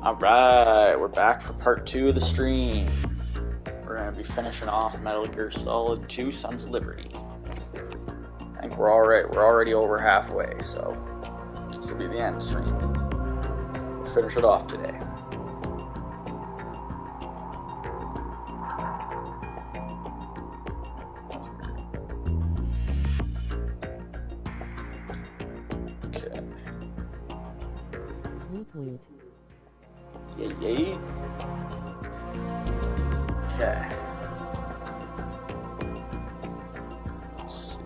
Alright, we're back for part 2 of the stream. We're going to be finishing off Metal Gear Solid 2 Sons of Liberty. I think we're already over halfway, so this will be the end stream. We'll finish it off today. Okay. Yay. Okay. Let's see.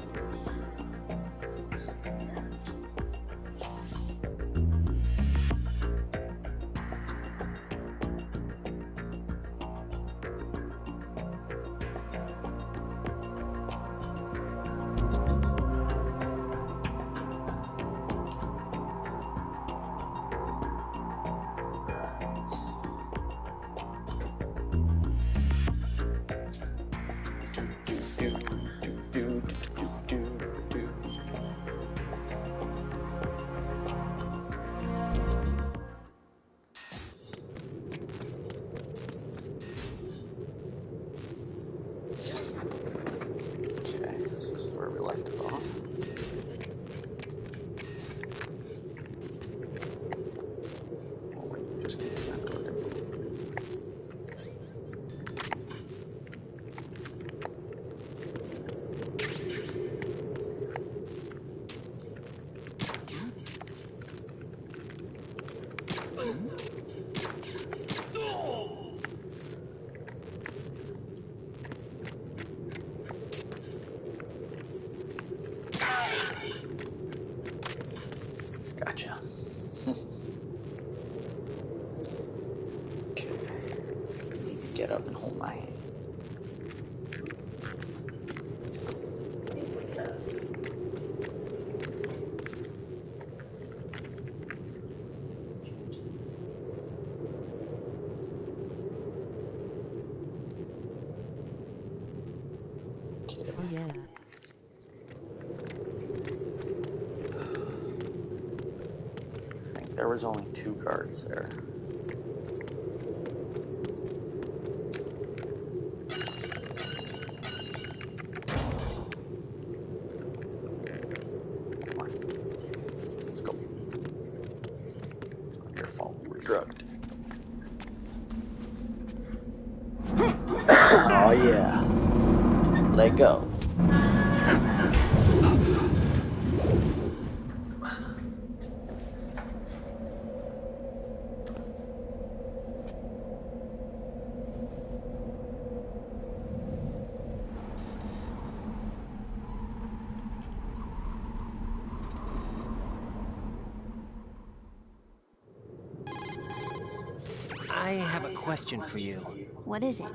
Okay, this is where we left it off. Oh, wait, you just can't that door, didn't you? Gotcha. Okay. I need to get up and hold my hand. Okay. Oh yeah. I think there was only 2 guards there. Come on. Let's go. It's not your fault. You were drugged. Oh yeah. Let go. I have a question for you. What is it?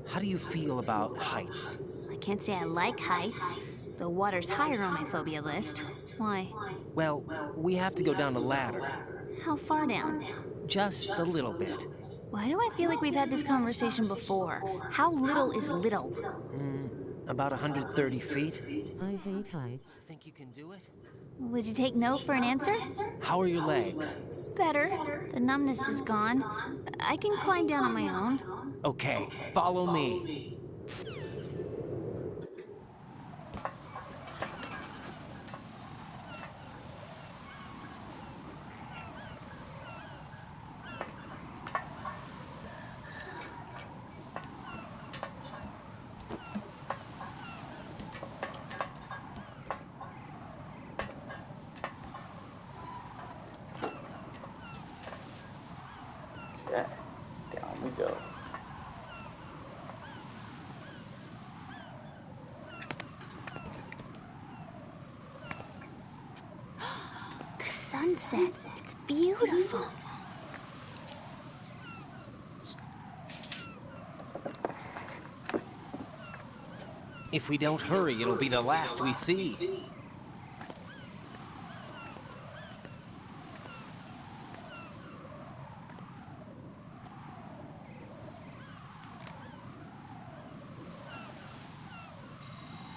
How do you feel about heights? I can't say I like heights. The water's higher on my phobia list. Why? Well, we have to go down a ladder. How far down? Just a little bit. Why do I feel like we've had this conversation before? How little is little? About 130 feet. I hate heights. Think you can do it? Would you take no for an answer? How are your legs? Better. The numbness is gone. I can climb down on my own. Okay, follow me. Okay. Down we go. The sunset. It's beautiful. If we don't hurry, it'll be the last we see.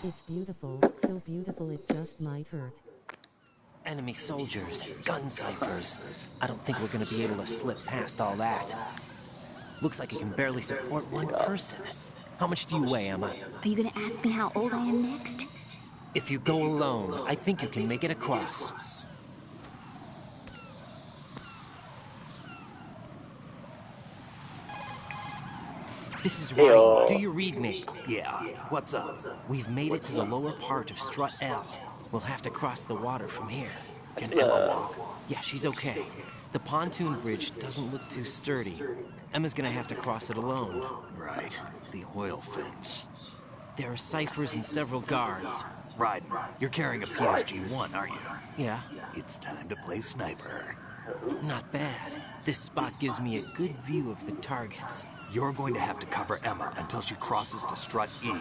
It's beautiful, so beautiful it just might hurt. Enemy soldiers, gun ciphers. I don't think we're gonna be able to slip past all that. Looks like it can barely support one person. How much do you weigh, Emma? Are you gonna ask me how old I am next? If you go alone, I think you can make it across. This is right. Do you read me? Yeah, what's up? We've made it to the lower part of Strut L. We'll have to cross the water from here. Can Emma walk? Yeah, she's okay. The pontoon bridge doesn't look too sturdy. Emma's gonna have to cross it alone. Right, the oil fence. There are ciphers and several guards. Ryden, you're carrying a PSG-1, aren't you? Yeah, It's time to play sniper. not bad. This spot gives me a good view of the targets. You're going to have to cover Emma until she crosses to Strut E.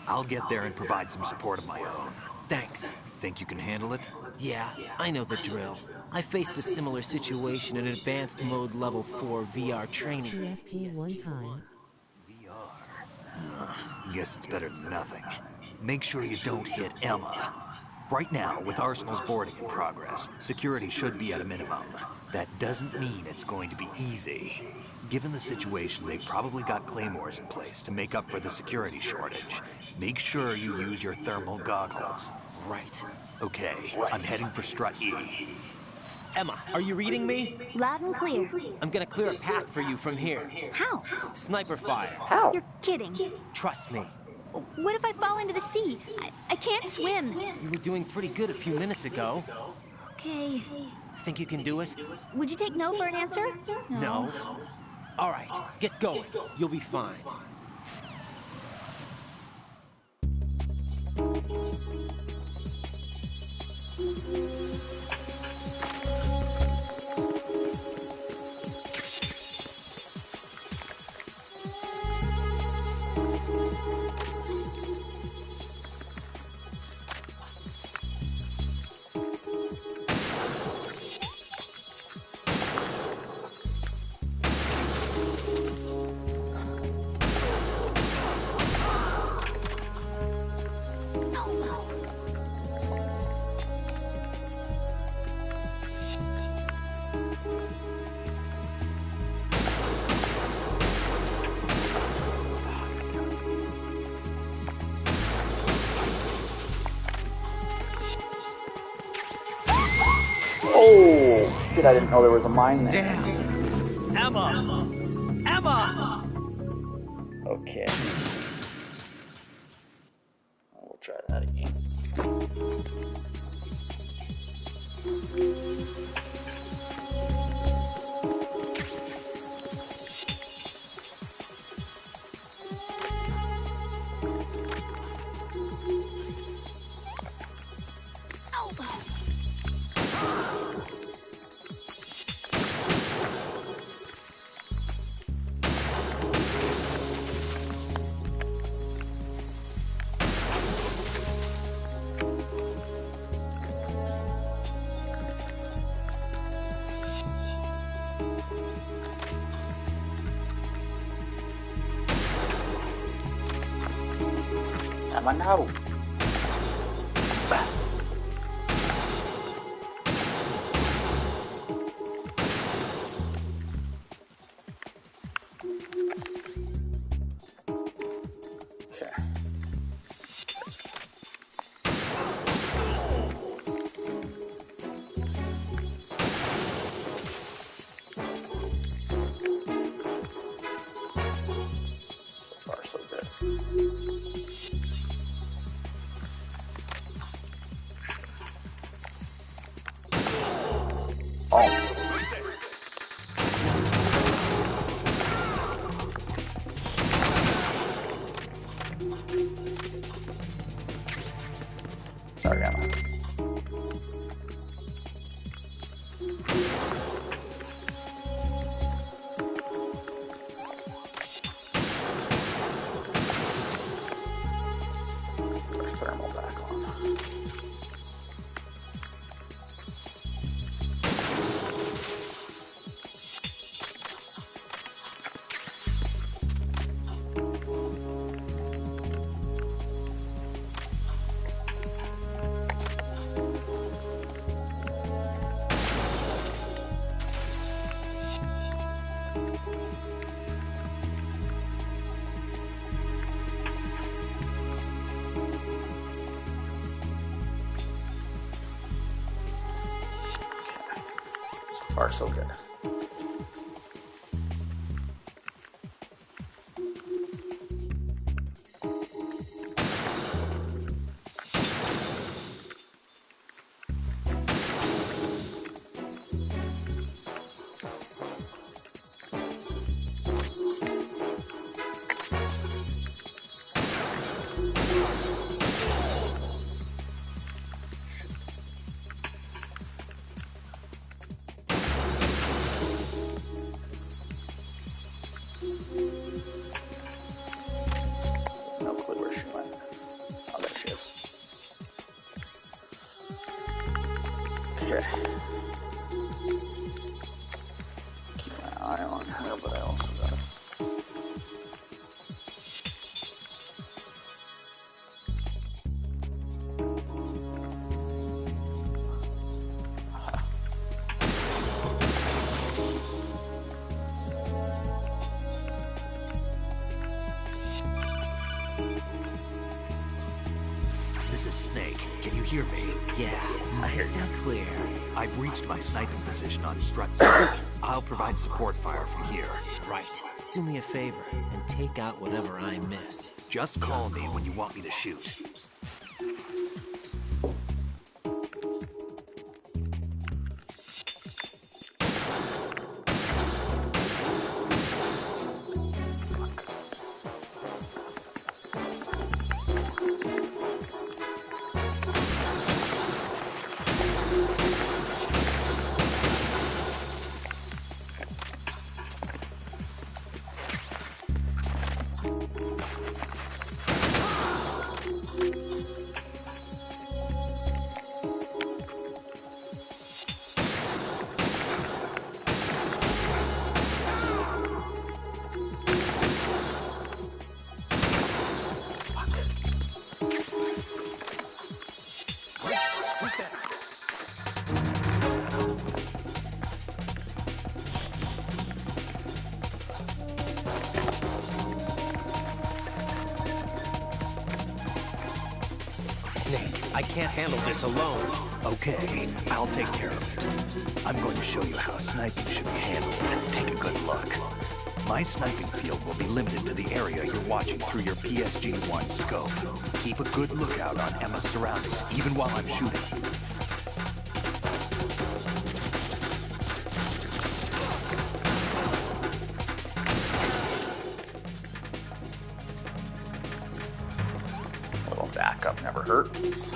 I'll get there and provide some support of my own. Thanks. Think you can handle it? Yeah, I know the drill. I faced a similar situation in Advanced Mode Level 4 VR training. PSG one time. VR. Guess it's better than nothing. Make sure you don't hit Emma. Right now, with Arsenal's boarding in progress, security should be at a minimum. That doesn't mean it's going to be easy. Given the situation, they've probably got claymores in place to make up for the security shortage. Make sure you use your thermal goggles. Right. Okay, I'm heading for Strut E. Emma, are you reading me? Loud and clear. I'm gonna clear a path for you from here. How? Sniper fire. How? You're kidding. Trust me. What if I fall into the sea? I can't swim. You were doing pretty good a few minutes ago. Okay. Think you can do it? Would you take no for an answer? No. All right, get going. You'll be fine. Oh, shit, I didn't know there was a mine there. Damn! Emma! Emma! Okay. We'll try that again. Emma, no. Okay. So far, so good. far, so good. No clue where she went. Oh, there she is. Okay. Keep my eye on her, but I also gotta. This is Snake. Can you hear me? Yeah, nice and clear. I've reached my sniping position on Strut. I'll provide support fire from here. Right. Do me a favor and take out whatever I miss. Just call me when you want me to shoot. Snake, I can't handle this alone. Okay, I'll take care of it. I'm going to show you how sniping should be handled. Take a good look. My sniping field will be limited to the area you're watching through your PSG-1 scope. Keep a good lookout on Emma's surroundings, even while I'm shooting. A little backup never hurts.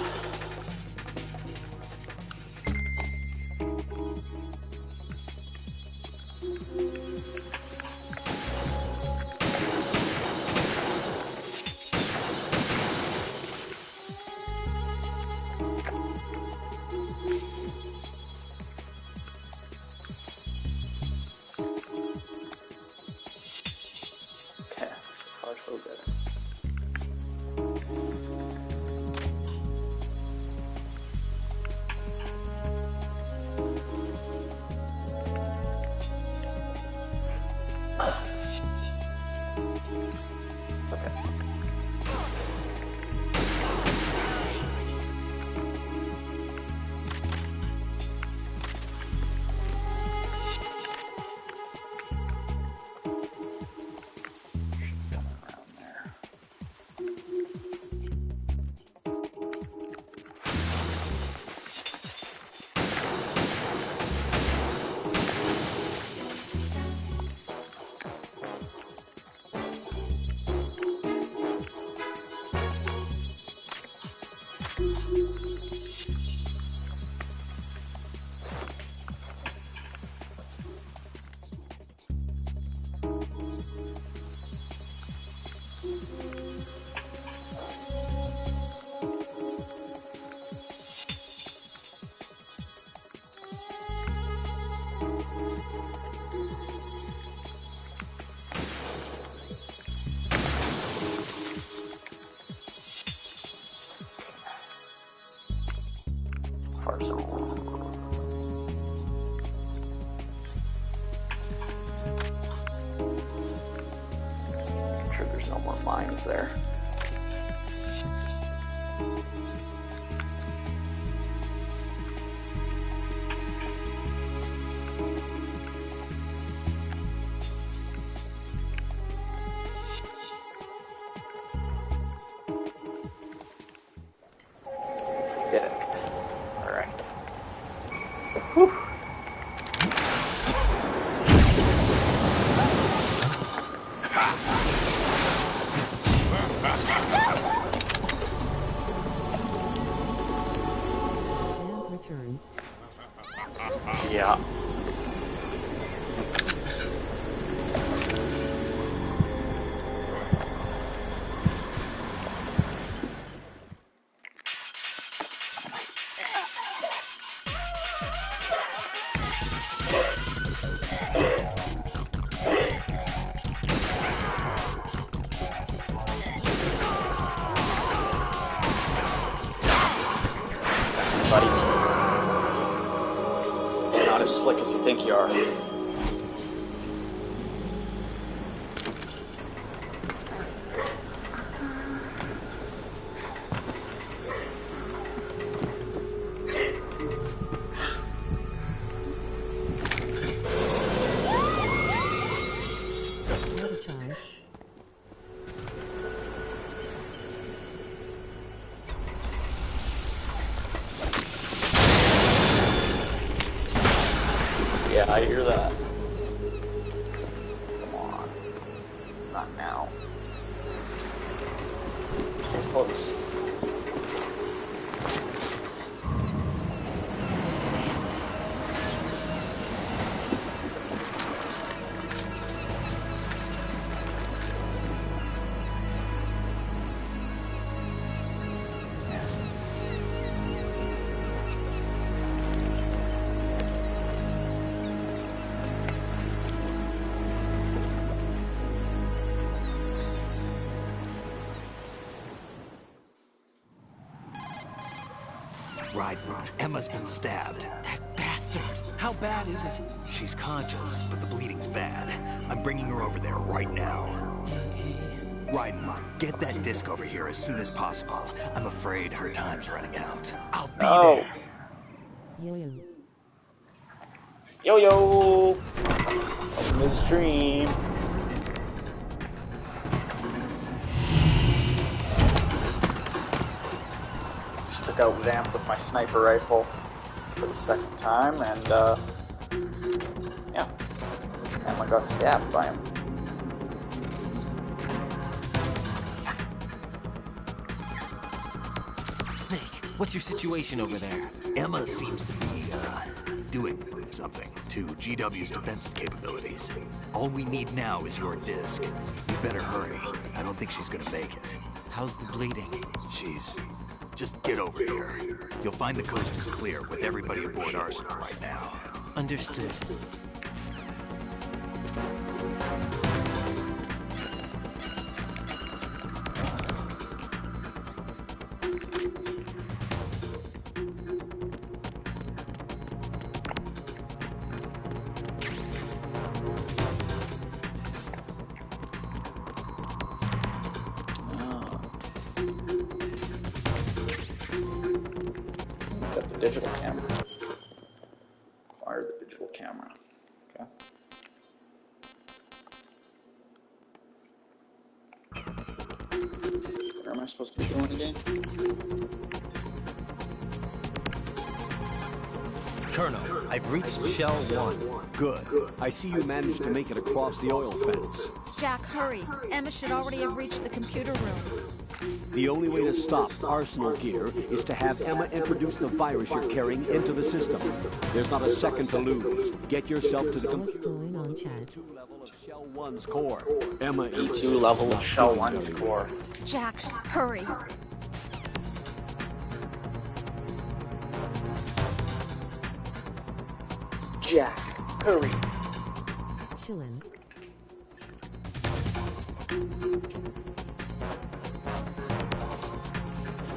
Okay, so far so good. It's okay. She's coming around there. Far so make sure there's no more mines there. Whew. And returns. Yeah. Buddy. You're not as slick as you think you are. Another charge. Yeah, I hear that. Come on. Not now. So close. Right, Emma's been stabbed. That bastard! How bad is it? She's conscious, but the bleeding's bad. I'm bringing her over there right now. Raiden, get that disc over here as soon as possible. I'm afraid her time's running out. I'll be Oh. there. Yo-yo. Yo-yo! Open the stream. Just took out Vamp with my sniper rifle for the second time, and yeah. Emma got stabbed by him. Snake, what's your situation over there? Emma seems to be, doing something to GW's defensive capabilities. All we need now is your disc. You better hurry. I don't think she's gonna make it. How's the bleeding? Just get over here. You'll find the coast is clear with everybody aboard Arsenal right now. Understood. Got the digital camera. Acquired the digital camera. Okay. Where am I supposed to be going again? Colonel, I've reached Shell 1. Good. I see you managed to make it across the oil fence. Jack, hurry. Emma should already have reached the computer room. The only way to stop Arsenal gear is to have Emma introduce the virus you're carrying into the system. There's not a second to lose. Get yourself to the What's going on, Chad? P2 level of Shell 1's core. Emma is P2 level of Shell 1's core. Jack, hurry. Jack, hurry. Chillin'.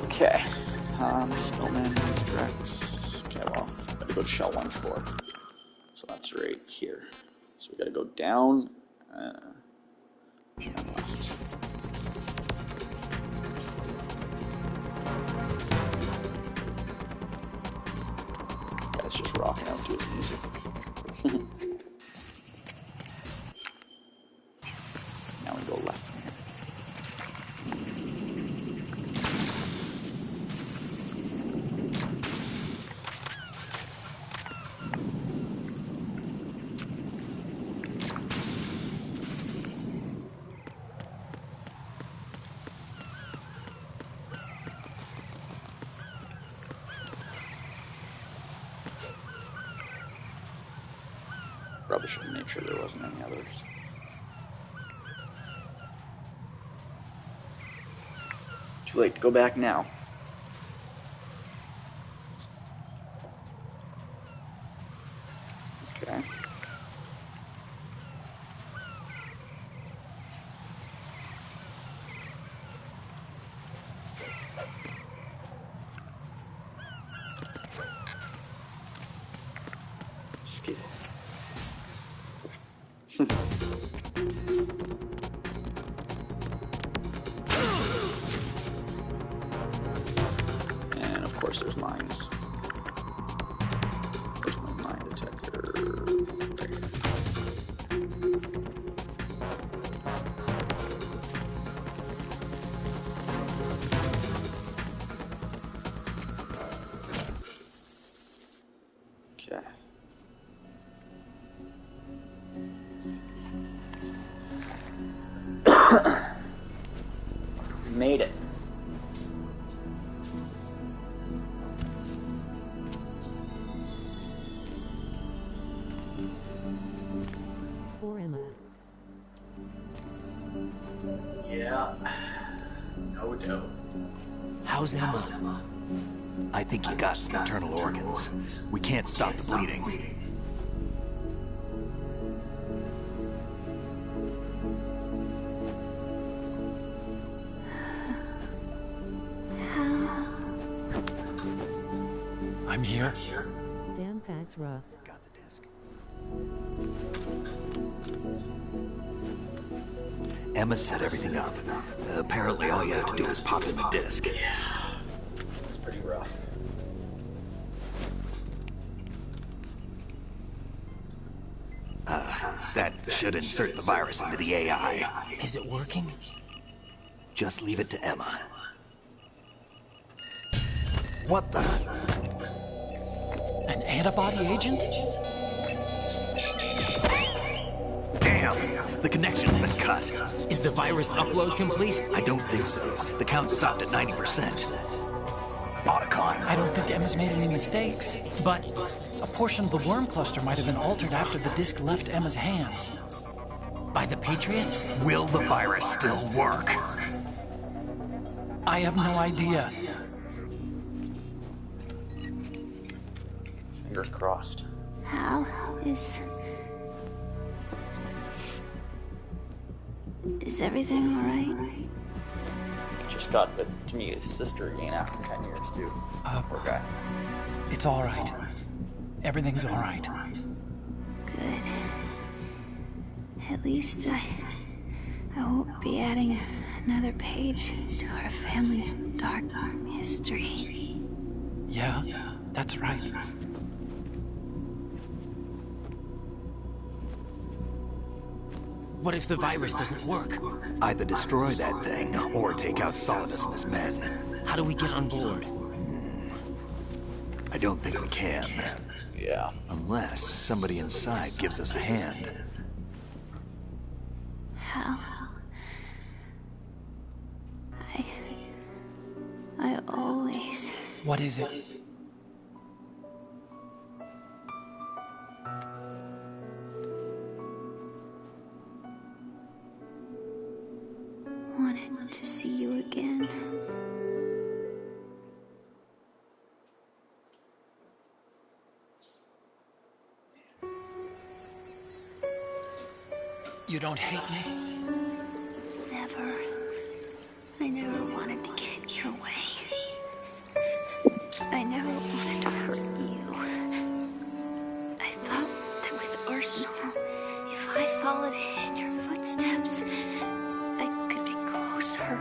Okay. Spillman, Rex. Okay, well, I gotta go to Shell 1's core. So that's right here. So we gotta go down. And left. Yeah, it's just rocking out to his music. Now we go left from here. Probably should have made sure there wasn't any others. Too late to go back now. Okay. Skip. And of course there's mines. Where's my mine detector? There. Okay. Made it. For Emma. Yeah. No doubt. How's Emma? I think you got some internal organs. We can't stop the bleeding. I'm here. Dan Pax Roth. Got the disc. Emma set everything up. Apparently all you have to do is pop in the disc. It's pretty rough. That should insert the virus into the AI. Is it working? Just leave it to Emma. What the? An antibody agent? Damn! The connection's been cut. Is the virus upload complete? I don't think so. The count stopped at 90%. Otacon. I don't think Emma's made any mistakes. But a portion of the worm cluster might have been altered after the disc left Emma's hands. By the Patriots? Will the virus still work? I have no idea. Fingers crossed. Hal, is everything alright? He just got to meet his sister again after 10 years, too. Poor guy. It's all right. Everything's all right. Good. At least I won't be adding another page to our family's dark history. Yeah, that's right. What if the virus doesn't work? Either destroy that thing, or take out Solidus and his men. How do we get on board? I don't think we can. Yeah. Unless somebody inside gives us a hand. Hal, I always... What is it? wanted to see you again. You don't hate me? Never. I never wanted to get in your way. I never wanted to hurt you. I thought that with Arsenal, if I followed in your footsteps, I could be closer.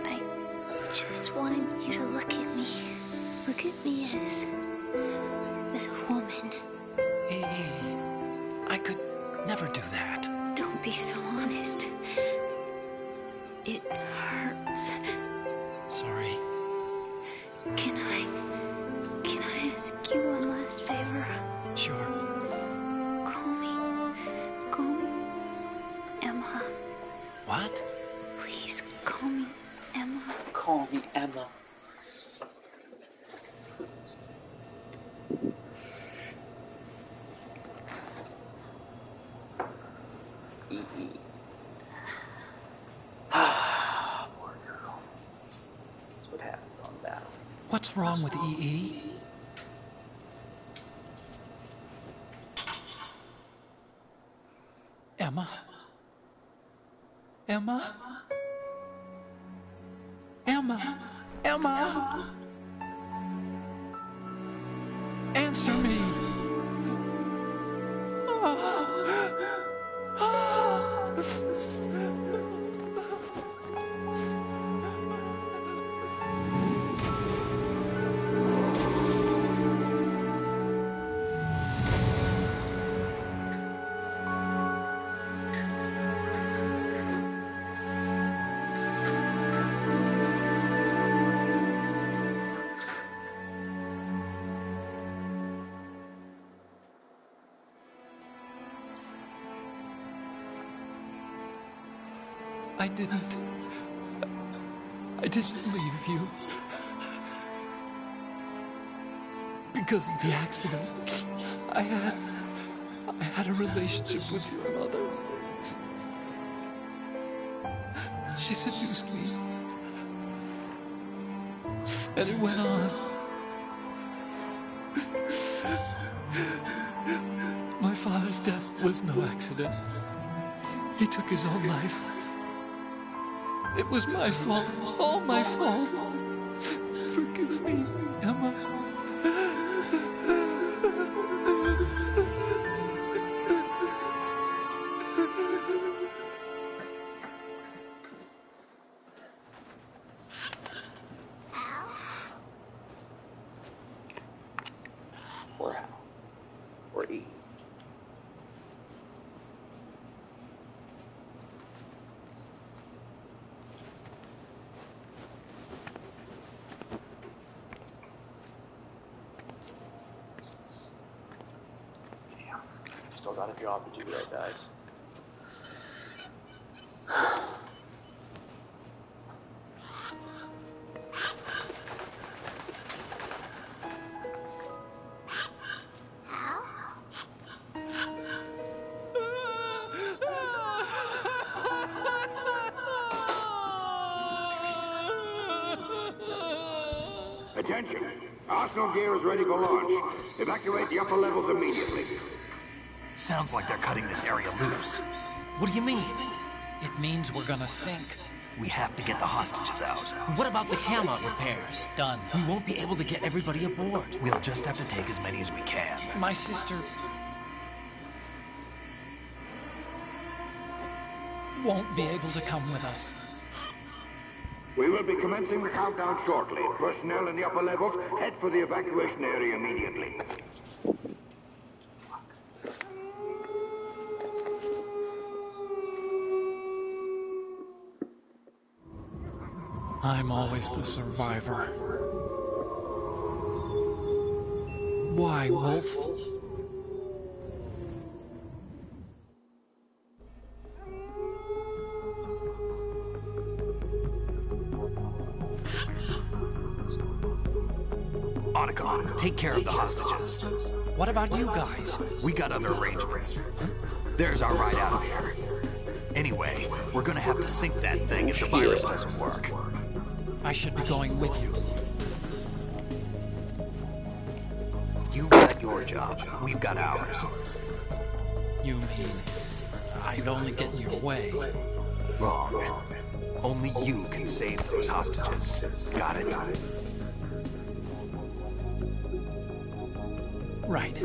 I just wanted you to look at me. Look at me as a woman. I could never do that. Don't be so honest. It hurts. Sorry. Can I ask you one last favor? Sure. Call me Emma. What? Please call me Emma. Call me Emma. What's wrong with EE? Emma? Emma? Emma? Emma? Answer me! I didn't leave you. Because of the accident, I had a relationship with your mother. She seduced me. And it went on. My father's death was no accident. He took his own life. It was my fault, all my fault. Forgive me, Emma. Or Hal. Or E. Still got a job to do, right, guys? Attention! Arsenal gear is ready for launch. Evacuate the upper levels immediately. Sounds like they're cutting this area loose. What do you mean? It means we're gonna sink. We have to get the hostages out. What about the camera repairs? Done. We won't be able to get everybody aboard. We'll just have to take as many as we can. My sister won't be able to come with us. We will be commencing the countdown shortly. Personnel in the upper levels, head for the evacuation area immediately. I'm always the survivor. Why, Wolf? Otacon, take care of the hostages. What about you guys? We got other arrangements. There's our ride out of here. Anyway, we're gonna have to sink that thing if the virus doesn't work. I should be going with you. You've got your job. We've got ours. You mean I'd only get in your way? Wrong. Only you can save those hostages. Got it? Right.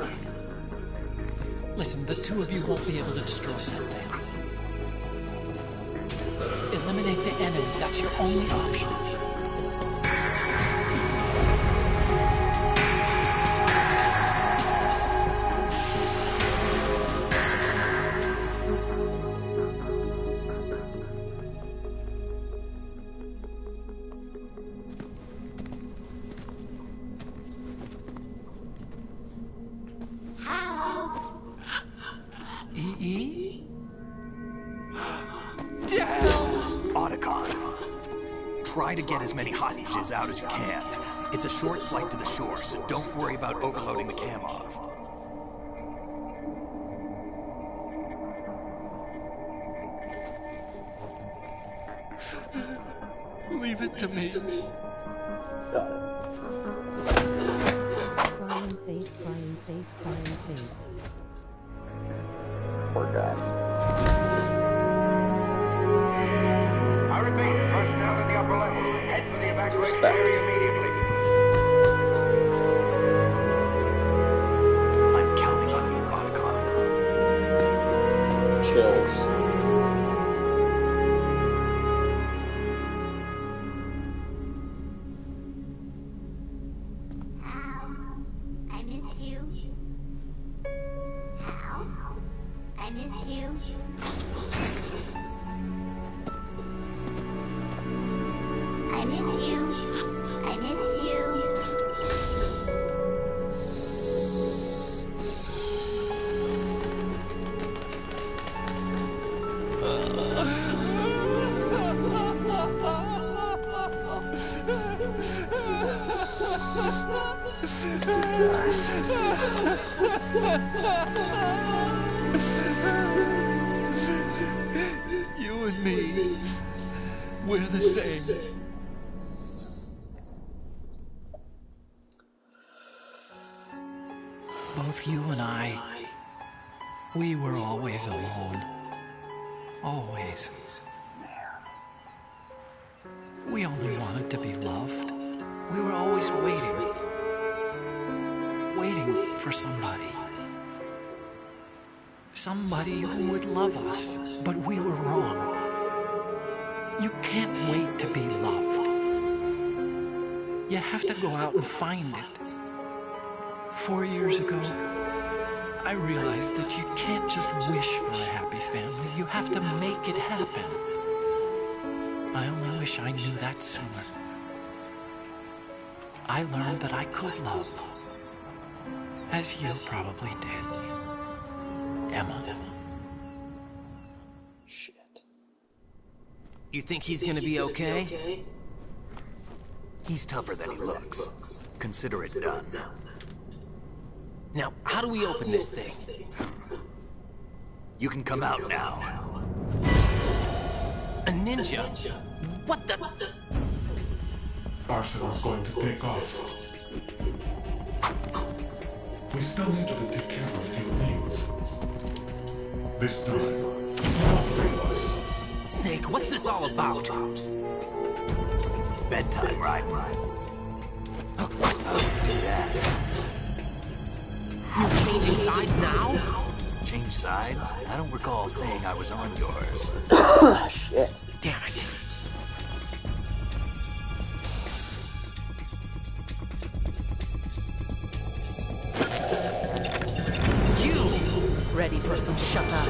Listen, the two of you won't be able to destroy that thing. Eliminate the enemy. That's your only option. EE? Otacon, try to get as many hostages out as you can. It's a short flight to the shore, so don't worry about overloading the cam off. Leave it to me. Got it. Crying face, crying face. Poor guy. I repeat, personnel in the upper levels, head for the evacuation Respect. area immediately. I'm counting on you, Otacon. Chills. Hal, I miss you. Hal, I miss you. I miss you. I miss you. You and me, we're the same. Both you and I, we were always alone. Always. We only wanted to be loved. We were always waiting. Waiting for somebody. Somebody who would love us, but we were wrong. You can't wait to be loved. You have to go out and find it. 4 years ago, I realized that you can't just wish for a happy family. You have to make it happen. I only wish I knew that sooner. I learned that I could love, as you probably did. Emma. Shit. You think he's gonna be okay? He's tougher than he looks. Consider it done. Now, how do we open this thing? You can come out now. A ninja? What the? Arsenal's going to take off. We still need to take care of a few things. This time, don't fail us. Snake, what's this all about? Bedtime, right? Do that. You're changing sides now? Change sides? I don't recall saying I was on yours. Shit. Damn it. You! Ready for some shut up?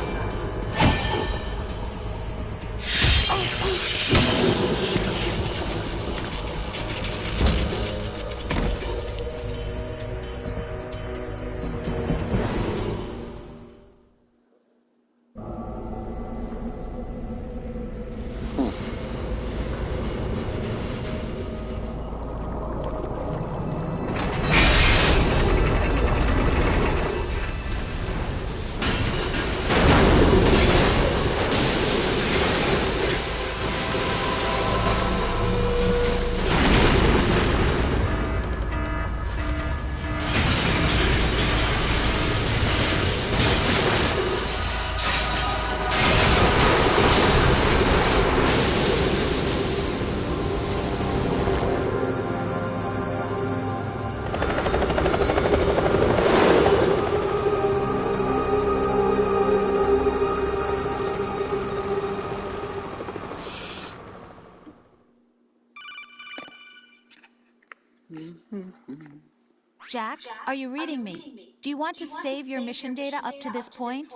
Jack, are you reading me? Do you want to save your mission data up to this point?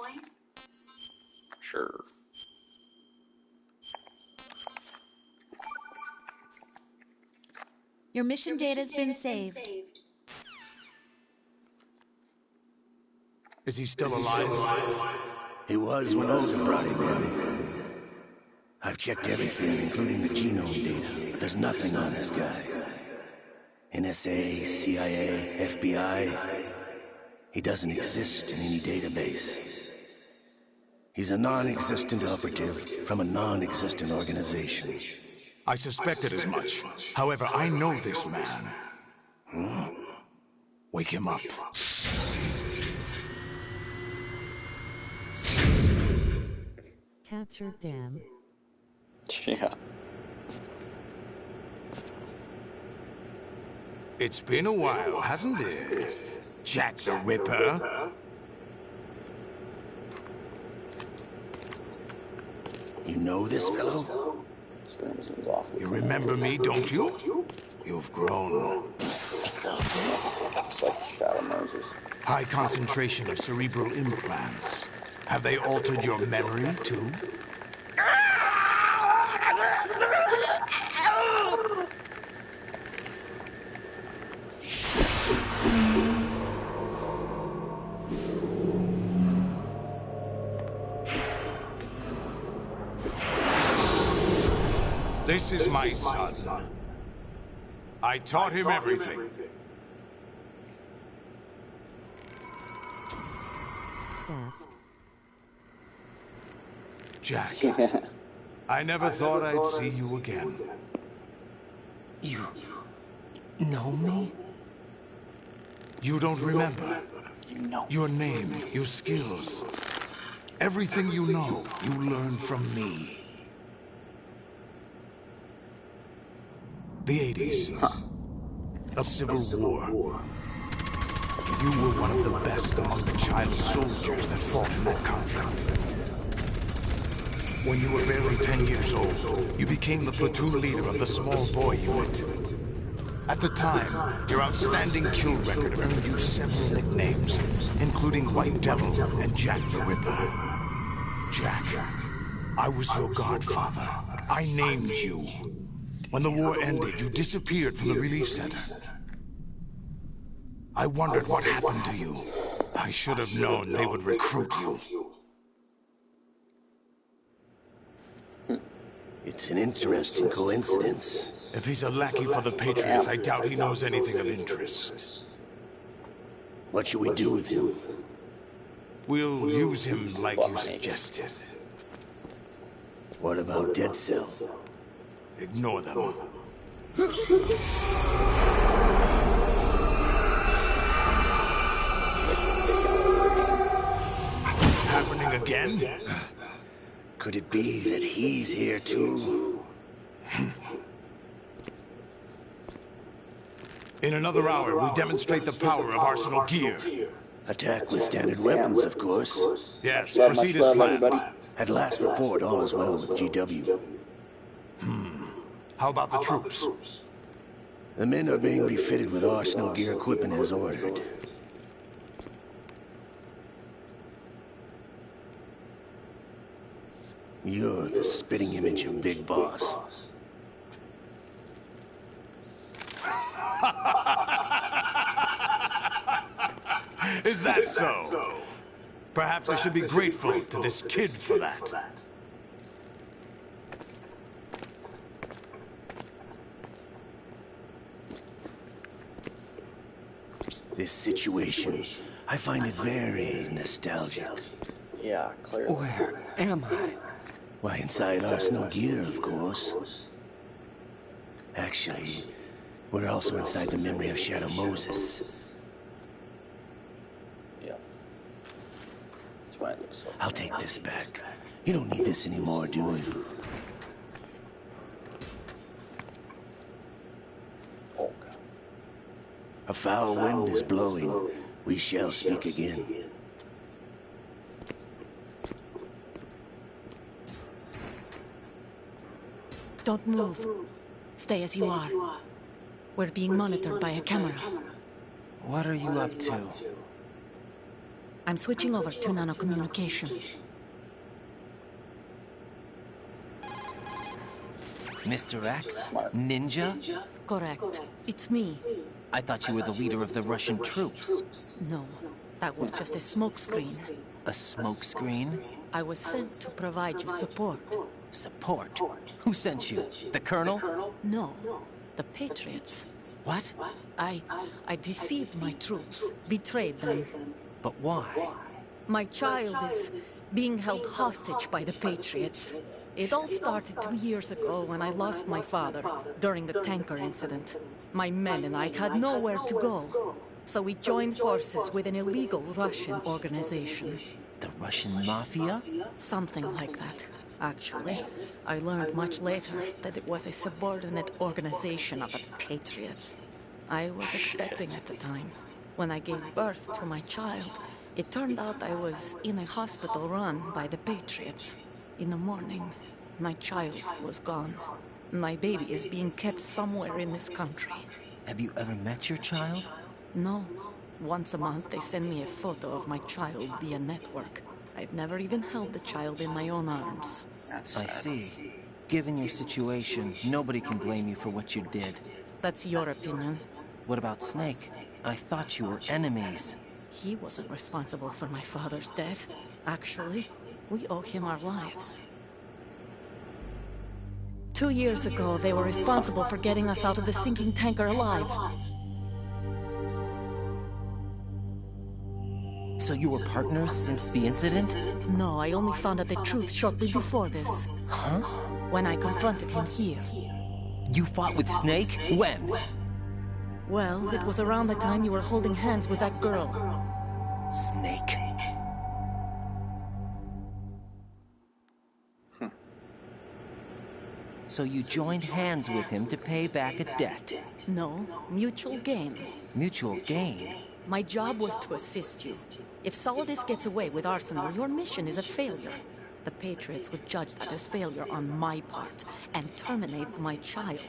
Sure. Your mission data's been saved. Is he still alive? He was when Olga brought him in. I've checked everything, including the genome data, but there's nothing on this guy. NSA, CIA, FBI. He doesn't exist in any database. He's a non-existent operative from a non-existent organization. I suspected as much. However, I know this man. Hmm? Wake him up. Capture dam. Yeah. It's been a while, hasn't it? Jack the Ripper. You know this fellow? You remember me, don't you? You've grown. High concentration of cerebral implants. Have they altered your memory, too? This is my son. I taught him everything. Desk. Jack, I never thought I'd see you again. You know me? You don't remember? You know. Your name, your skills. Everything you know, you learn from me. The 80s. A civil war. You were one of the best among the child soldiers that fought in that conflict. When you were barely 10 years old, you became the platoon leader of the small boy unit. At the time, your outstanding kill record earned you several nicknames, including White Devil and Jack the Ripper. Jack, I was your godfather. I named you. When the war ended, you disappeared from the relief center. I wondered what happened to you. I should have known they would recruit you. It's an interesting coincidence. If he's a lackey for the Patriots, I doubt he knows anything of interest. What should we do with him? We'll use him like you suggested. What about Dead Cell? Ignore them. Happening again? Could it be that he's here too? In another hour, we demonstrate the power of Arsenal gear. Attack with standard weapons, of course. Yes, proceed as planned. At last report, all is well with GW. How about the troops? The men are being refitted with Arsenal gear equipment as ordered. You're the spitting image of Big Boss. Is that so? Perhaps I should be grateful to this kid for that. This situation, I find it very nostalgic. Yeah, clearly. Where am I? Why, inside Arsenal gear, of course. Actually, we're also inside the memory of Shadow Moses. Yeah. That's why it looks so. I'll take this back. You don't need this anymore, do you? Oh, God. A foul wind is blowing. We shall speak again. Don't move. Stay as you are. We're being monitored by a camera. What are you up to? I'm switching over to nanocommunication. Mr. X? Ninja? Correct. It's me. I thought you were the leader of the Russian troops. No, that was just a smokescreen. A smokescreen? I was sent to provide you support. Support? Who sent you? The Colonel? No, the Patriots. What? I deceived my troops, betrayed them. But why? My child is being held hostage by the Patriots. It all started 2 years ago when I lost my father during the tanker incident. My men and I had nowhere to go. So we joined forces with an illegal Russian organization. The Russian mafia? Something like that. Actually, I learned much later that it was a subordinate organization of the Patriots. I was expecting at the time. When I gave birth to my child, it turned out I was in a hospital run by the Patriots. In the morning, my child was gone. My baby is being kept somewhere in this country. Have you ever met your child? No. Once a month, they send me a photo of my child via network. I've never even held the child in my own arms. I see. Given your situation, nobody can blame you for what you did. That's your opinion. What about Snake? I thought you were enemies. He wasn't responsible for my father's death. Actually, we owe him our lives. 2 years ago, they were responsible for getting us out of the sinking tanker alive. So you were partners since the incident? No, I only found out the truth shortly before this. Huh? When I confronted him here. You fought with Snake? When? Well, it was around the time you were holding hands with that girl. Snake. So you joined hands with him to pay back a debt? No, mutual gain. Mutual gain? My job was to assist you. If Solidus gets away with Arsenal, your mission is a failure. The Patriots would judge that as failure on my part and terminate my child.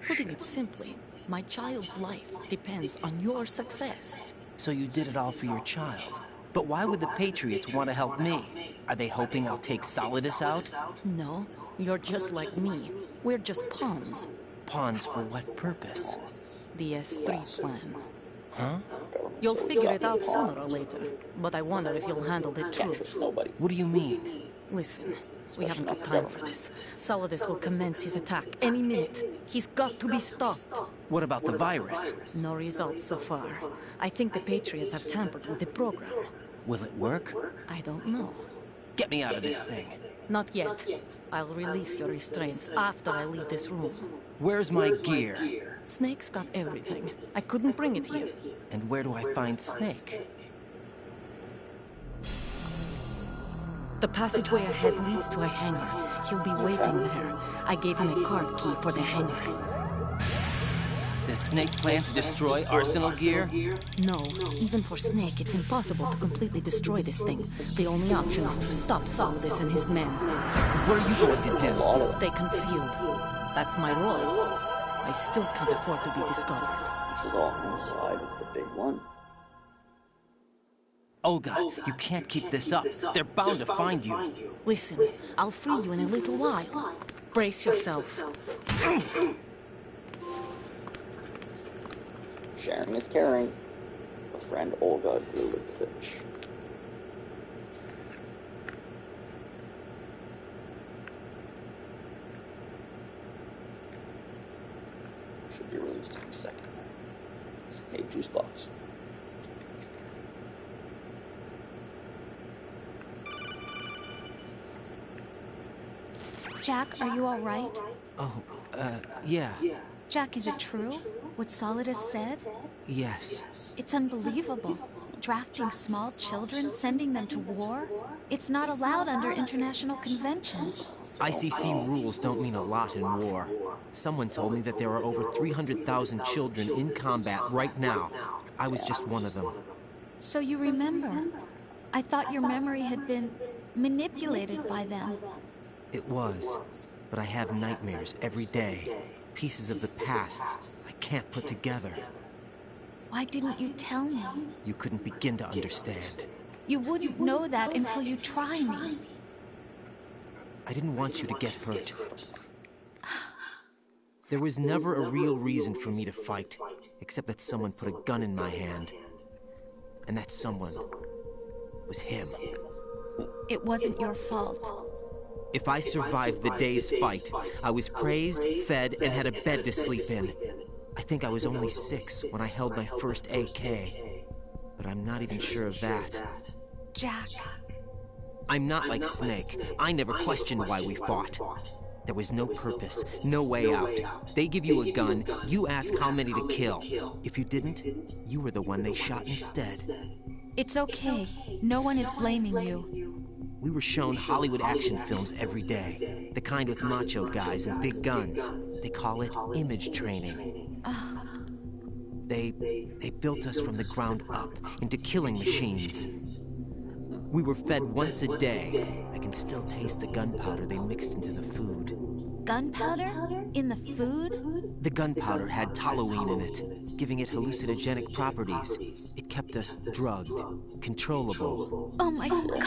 Putting it simply, my child's life depends on your success. So you did it all for your child. But why would the Patriots want to help me? Are they hoping I'll take Solidus out? No, you're just like me. We're just pawns. Pawns for what purpose? The S3 plan. Huh? You'll figure it out sooner or later, but I wonder if you'll handle the truth. What do you mean? Listen, we haven't got time for this. Solidus will commence his attack any minute. He's got to be stopped. What about the virus? No results so far. I think the Patriots have tampered with the program. Will it work? I don't know. Get me out of this thing. Not yet. I'll release your restraints after I leave this room. Where's my gear? Snake's got everything. I couldn't bring it here. And where do I find Snake? The passageway ahead leads to a hangar. He'll be waiting there. I gave him a card key for the hangar. Does Snake plan to destroy Arsenal gear? No. Even for Snake, it's impossible to completely destroy this thing. The only option is to stop Solidus and his men. What are you going to do? Stay concealed. That's my role. I still can't afford to be discovered. This is all inside of the big one. Olga, you can't keep this up. They're bound to find you. Listen, I'll free you in a little while. Brace yourself. Sharing is caring. A friend Olga grew with the bitch. Should be released in a second. Hey, juice box. Jack, are you all right? Oh, yeah. Jack, is it true? What Solidus said? Yes. It's unbelievable. Drafting small children, sending them to war? It's not allowed under international conventions. ICC rules don't mean a lot in war. Someone told me that there are over 300,000 children in combat right now. I was just one of them. So you remember? I thought your memory had been manipulated by them. It was, but I have nightmares every day. Pieces of the past I can't put together. Why didn't you tell me? You couldn't begin to understand. You wouldn't know that until you try me. I didn't want you to get hurt. There was never a real reason for me to fight, except that someone put a gun in my hand. And that someone was him. It wasn't your fault. If I survived the day's fight, I was praised, fed, and had a bed to sleep in. I think I was only 6 when I held my first AK. But I'm not even sure of that. Jack. I'm not like Snake. I never questioned why we fought. There was no purpose, no way out. They give you a gun, you ask how many to kill. If you didn't, you were the one they shot instead. It's okay. No one is blaming you. We were shown Hollywood action films every day. The kind with macho guys and big guns. They call it image training. They built us from the ground up into killing machines. We were fed once a day. I can still taste the gunpowder they mixed into the food. Gunpowder? In the food? The gunpowder had toluene in it, giving it hallucinogenic properties. It kept us drugged, controllable. Oh my God!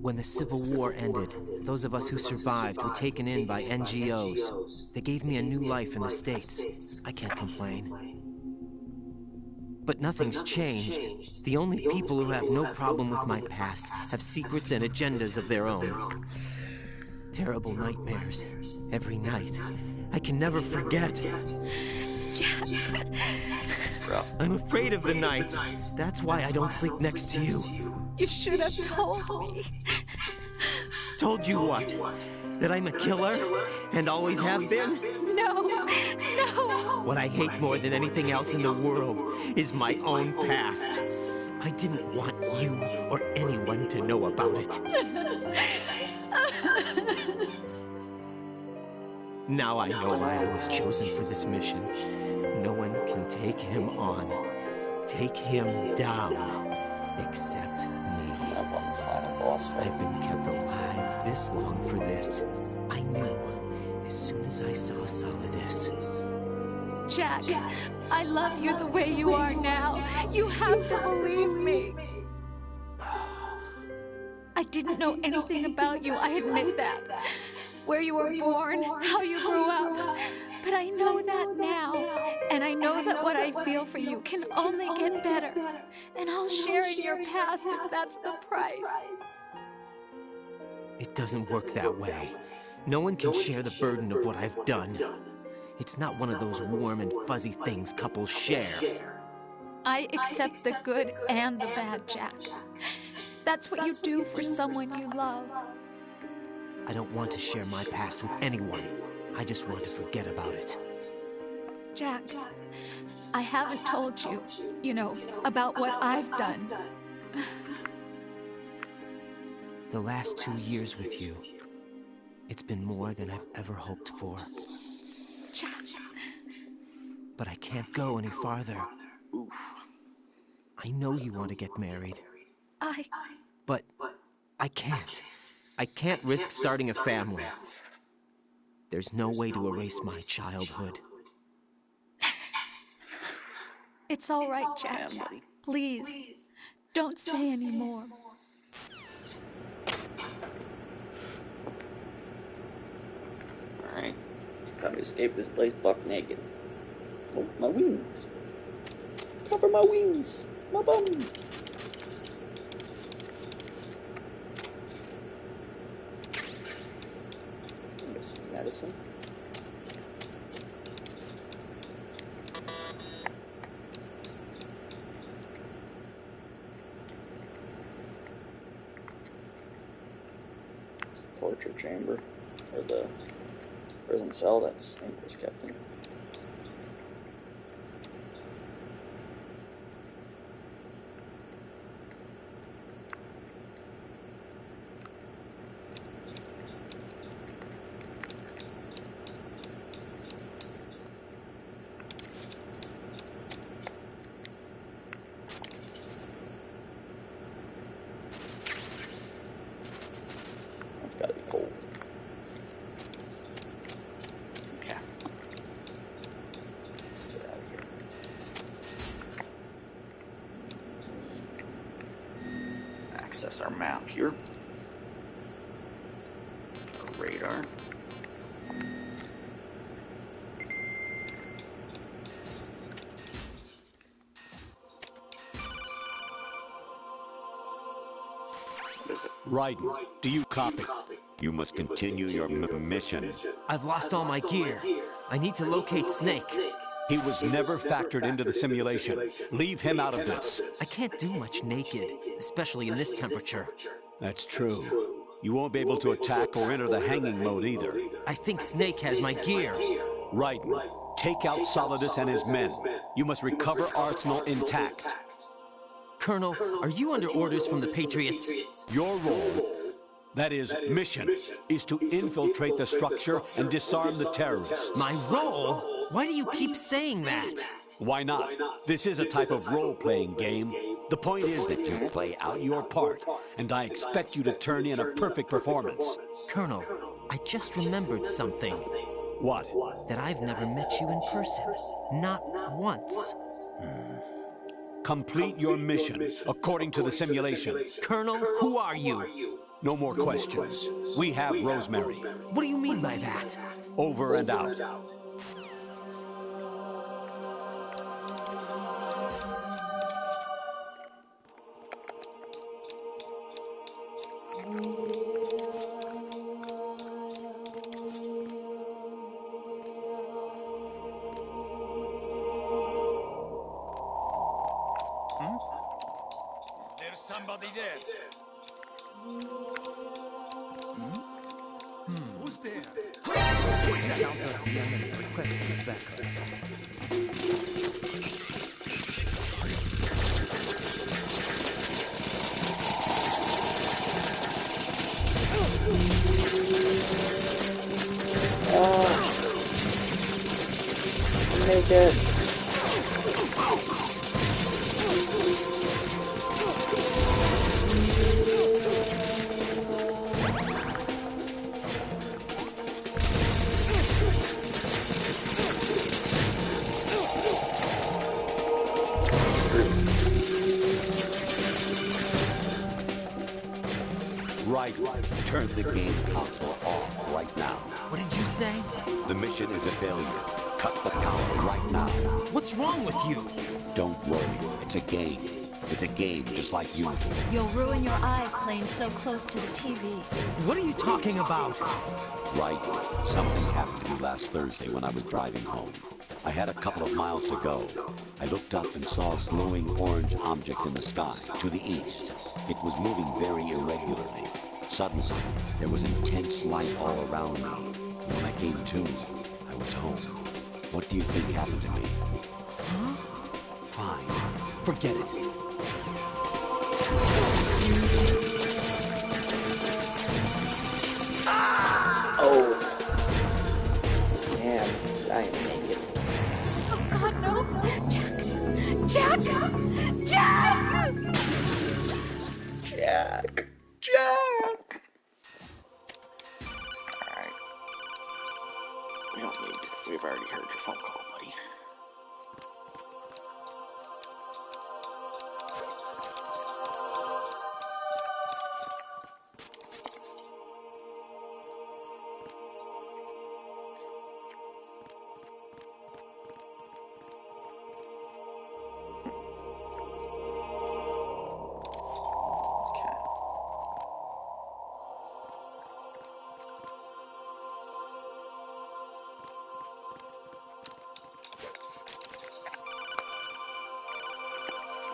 When the Civil War ended, those of us who survived were taken in by NGOs. They gave me a new life in the States. I can't complain. But nothing's changed. The only people who have no problem with my past have secrets and agendas of their own. Terrible nightmares. Every night. I can never forget. Jack. I'm afraid of the night. That's why I don't sleep next to you. You should have told me. Told you what? That I'm a killer? And always have been? No, no. What I hate more than anything else in the world is my own past. I didn't want you or anyone to know about it. Now I know why I was chosen for this mission. No one can take him on. Take him down. Except me. I've been kept alive this long for this. I knew as soon as I saw Solidus. Jack, I love you the way you are now. You have to believe me. I didn't know anything about you, I admit that. Where you were born, how you grew up. But I know that now. And I know that what I feel for you can only get better. And I'll share in your past if that's the price. It doesn't work that way. No one can share the burden of what I've done. It's not one of those warm and fuzzy things couples share. I accept the good and the bad, Jack. That's what you do for someone you love. I don't want to share my past with anyone. I just want to forget about it. Jack, I haven't told you, about what I've done. The last 2 years with you, it's been more than I've ever hoped for. Jack. But I can't go any farther. I know you want to get married. But I can't. I can't risk starting a family. There's no way to erase my childhood. It's all right, Jack. Please, don't say any more. Alright. Gotta escape this place buck naked. Oh, my wings. Cover my wings. My bum. Get some medicine. It's the torture chamber, or the prison cell that Snake was kept in. That's gotta be cold. Okay. Let's get out of here. Access our map here. Our radar. Raiden, do you copy? You must continue your mission. I've lost all my gear. I need to locate Snake. He was never factored into the simulation. Leave him out of this. I can't do much naked, especially in this temperature. That's true. You won't be able to attack or enter the hanging mode either. I think Snake has my gear. Raiden, take out Solidus and his men. You must recover Arsenal intact. Colonel, are you under orders from the Patriots? Your role, that is, mission, is to infiltrate the structure and disarm the terrorists. My role? Why do you keep saying that? Why not? This is a type of role-playing game. The point is that you play out your part, and I expect you to turn in a perfect performance. Colonel, I just remembered something. What? That I've never met you in person. Not once. Complete your mission, according to the simulation. Colonel, who are you? No more questions. We have Rosemary. What do you mean by that? Over and out. Somebody there. Who's there? Make it. Right. Turn the game console off right now. What did you say? The mission is a failure. Cut the power right now. What's wrong with you? Don't worry. It's a game. It's a game just like usual. You'll ruin your eyes playing so close to the TV. What are you talking about? Right. Something happened to me last Thursday when I was driving home. I had a couple of miles to go. I looked up and saw a glowing orange object in the sky, to the east. It was moving very irregularly. Suddenly, there was intense light all around me. And when I came to, I was home. What do you think happened to me? Huh? Fine. Forget it. Oh. Damn, I am naked. Oh God, no! Jack! Jack! Jack! Jack! Jack! Alright. We don't need to. We've already heard your phone call, buddy.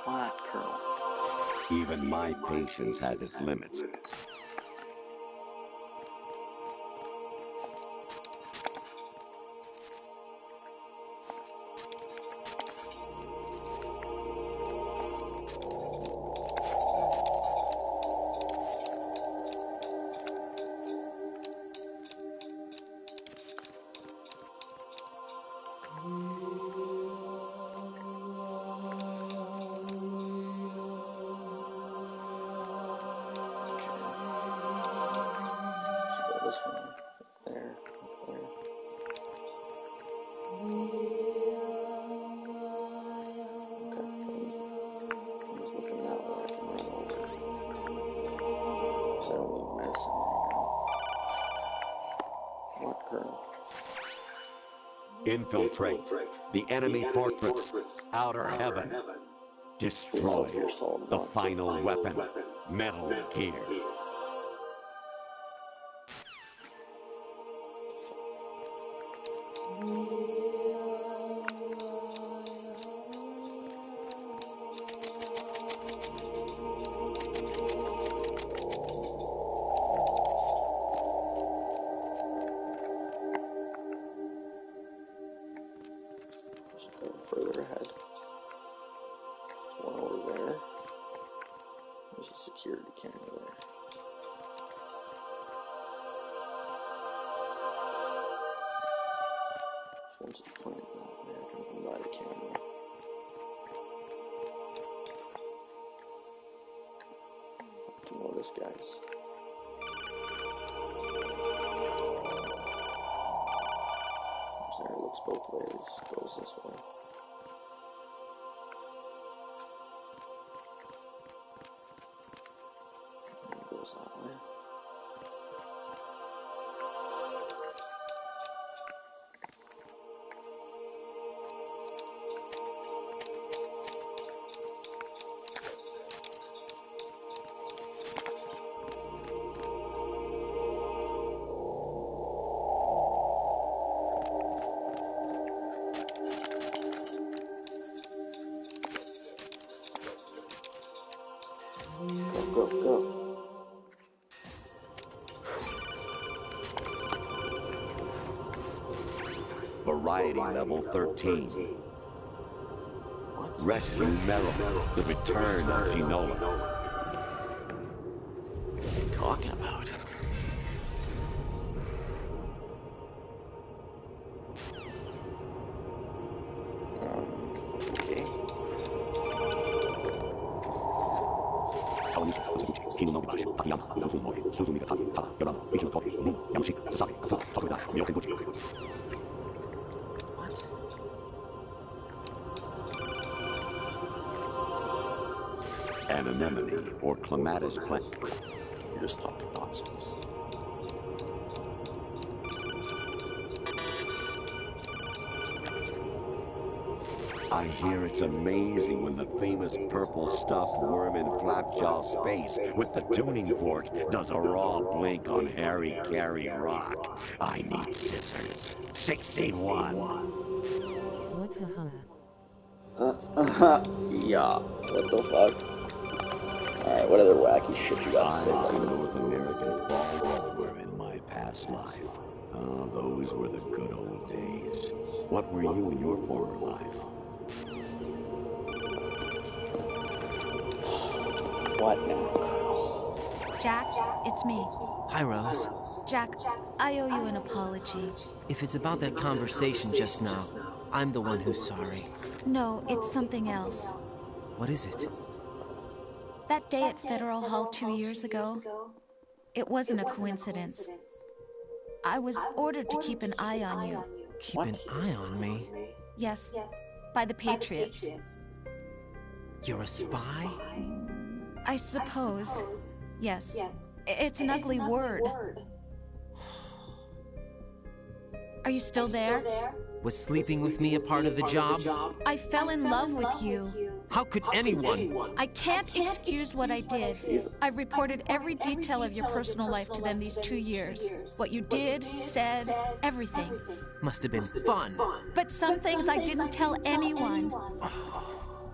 What, Colonel? Even my patience has its limits. This one, up there, up there. Okay, I'm just looking that way. I can run over. Because I don't need medicine right now. What, Colonel? Infiltrate the enemy fortress, outer heaven. Destroy the final weapon, Metal Gear. side. There's one over there. There's a security camera there. This one's a plant. Oh, man, I can come by the camera. Oh, this guy's. There, it looks both ways. Goes this way. And it goes that way. Go, go, go. Variety level 13. Rescue Merrill. The return of Ginola. What are you talking about? Okay. An anemone or clematis plant. You're just talking nonsense. I hear it's amazing when the famous purple stuffed worm in Flapjaw Space with the tuning fork does a raw blink on Harry Carey Rock. I need scissors. 61. What the Yeah, what the fuck? Alright, what other wacky shit you got to say? I was a North American fall worm in my past life. Oh, those were the good old days. What were you in your former life? What now? Jack, it's me. Hi, Rose. Jack, I owe you an apology. If it's about that conversation just now, I'm the one who's sorry. No, it's something else. What is it? That day at Federal Hall 2 years ago, it wasn't a coincidence. I was ordered to keep an eye on you. Keep an eye on me? Yes, by the Patriots. You're a spy? I suppose. Yes. It's an ugly word. Are you still there? Was sleeping with me a part of the job? I fell in love with you. How could anyone? I can't excuse what I did. I reported every detail of your personal life to them these 2 years. What you did, said, everything. Must have been fun. But some things I didn't tell anyone.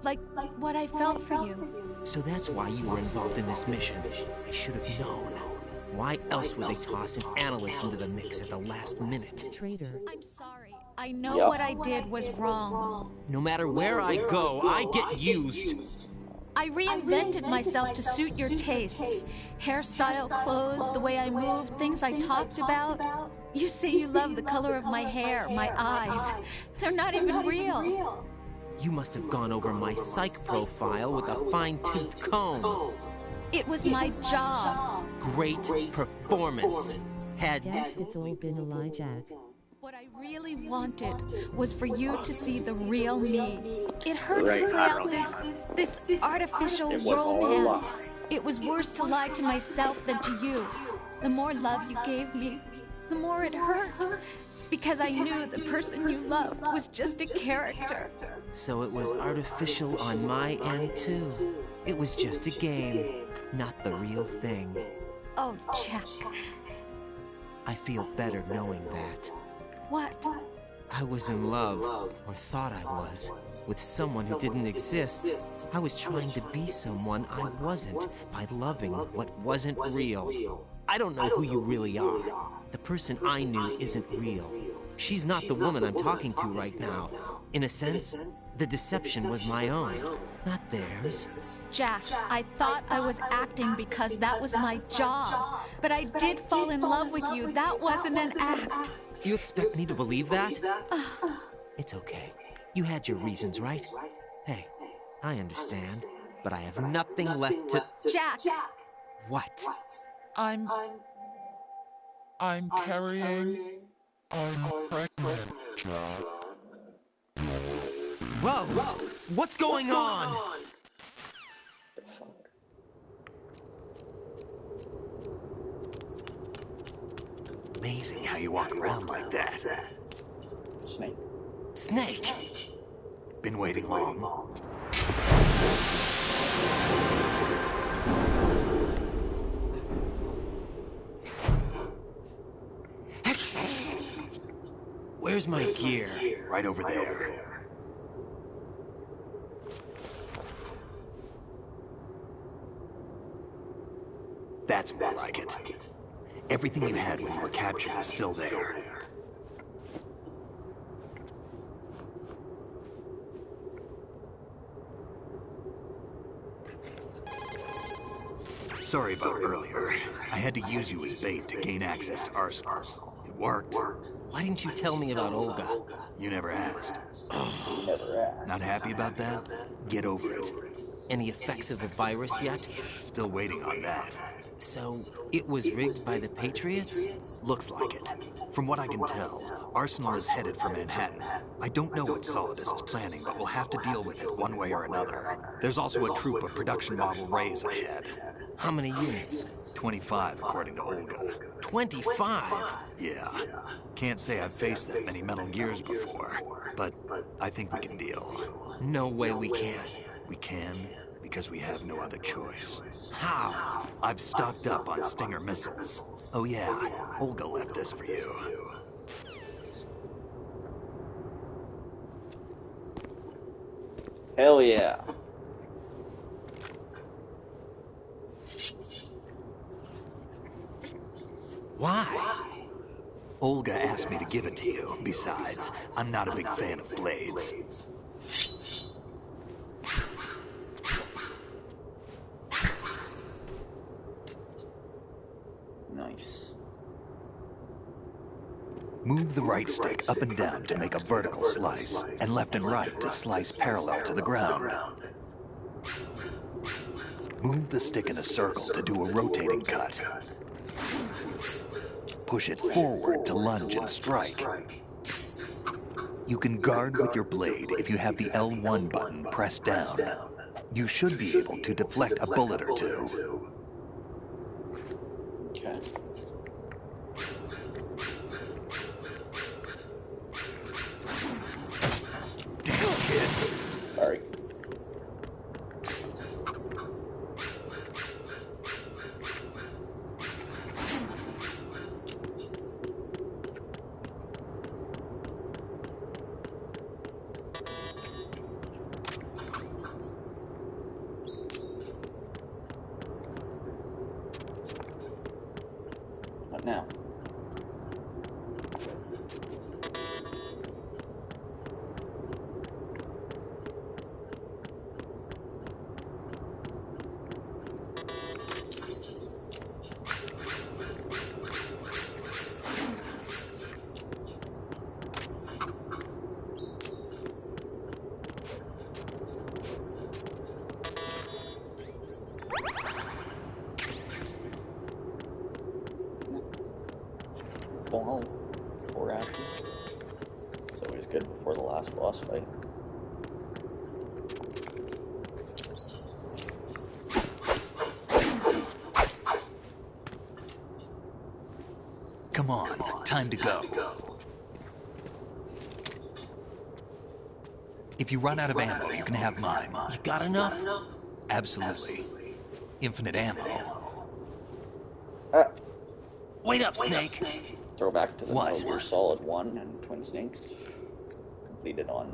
Like what I felt for you. So that's why you were involved in this mission. I should have known. Why else would they toss an analyst into the mix at the last minute? Traitor. I'm sorry. I know what I did was wrong. No matter where I go, I get used. I reinvented myself to suit your tastes. Hairstyle, clothes, the way I moved, things I talked about. You say you love the color of my hair, my eyes. They're not even real. You must have gone over my psych profile with a fine-tooth comb. It was my job. Great performance. Guess it's all been a lie, Jack. What I really wanted was for you to see the real me. It hurt to play out this artificial romance. It was worse to lie to myself than to you. The more love you gave me, the more it hurt. Because I knew the person you loved was just a character. So it was artificial on my end, too. It was just a game, not the real thing. Oh, Jack. I feel better knowing that. What? I was in love, or thought I was, with someone who didn't exist. I was trying to be someone I wasn't by loving what wasn't real. I don't know who you really are. The person I knew isn't real. She's not the woman I'm talking to right now. In a sense, the deception was my own, not theirs. Jack, I thought I was acting because that was my job. But I did fall in love with you. That wasn't an act. You expect me to believe that? It's okay. You had your reasons, right? Hey, I understand, but I have nothing left to... Jack! What? I'm carrying... I'm pregnant, Jack. Rose! What's going on? Amazing how you walk around like that. Snake. Snake? Been waiting long? Where's my gear? Right over there. That's more like it. Everything you had when you were captured is still there. Sorry about earlier. I had to use you as bait to gain access to Arsenal. It worked. Why didn't you tell me about Olga? You never asked. Never asked. Not happy about that? Get over it. Any effects of the virus yet? Still waiting on that. So, it was rigged by the Patriots? Looks like it. From what I can tell, Arsenal is headed for Manhattan. I don't know what Solidus is planning, but we'll have to deal with it one way or another. There's also a troop of production model Rays ahead. How many units? 25, according to Olga. 25? Yeah. Can't say I've faced that many Metal Gears before, but I think we can deal. No way we can. We can, because we have no other choice. How? I've stocked up on Stinger missiles. Oh yeah, Olga left this for you. Hell yeah. Why? Olga asked me to give it to you. Besides, I'm not a big fan of blades. Nice. Move the right stick up and down to make a vertical slice, and left and right to slice parallel to the ground. Move the stick in a circle to do a rotating cut. Push it forward to lunge and strike. You can guard with your blade if you have the L1 button pressed down. You should be able to deflect a bullet or two. Okay. Damn, kid. Sorry. What now? Full health. 4 ashes. It's always good before the last boss fight. Come on, time to go. If you run out of ammo, you can have mine. You got enough? Absolutely. Infinite ammo. Wait up, Snake. Throw back to the What? Metal Gear Solid 1 and Twin Snakes. Completed on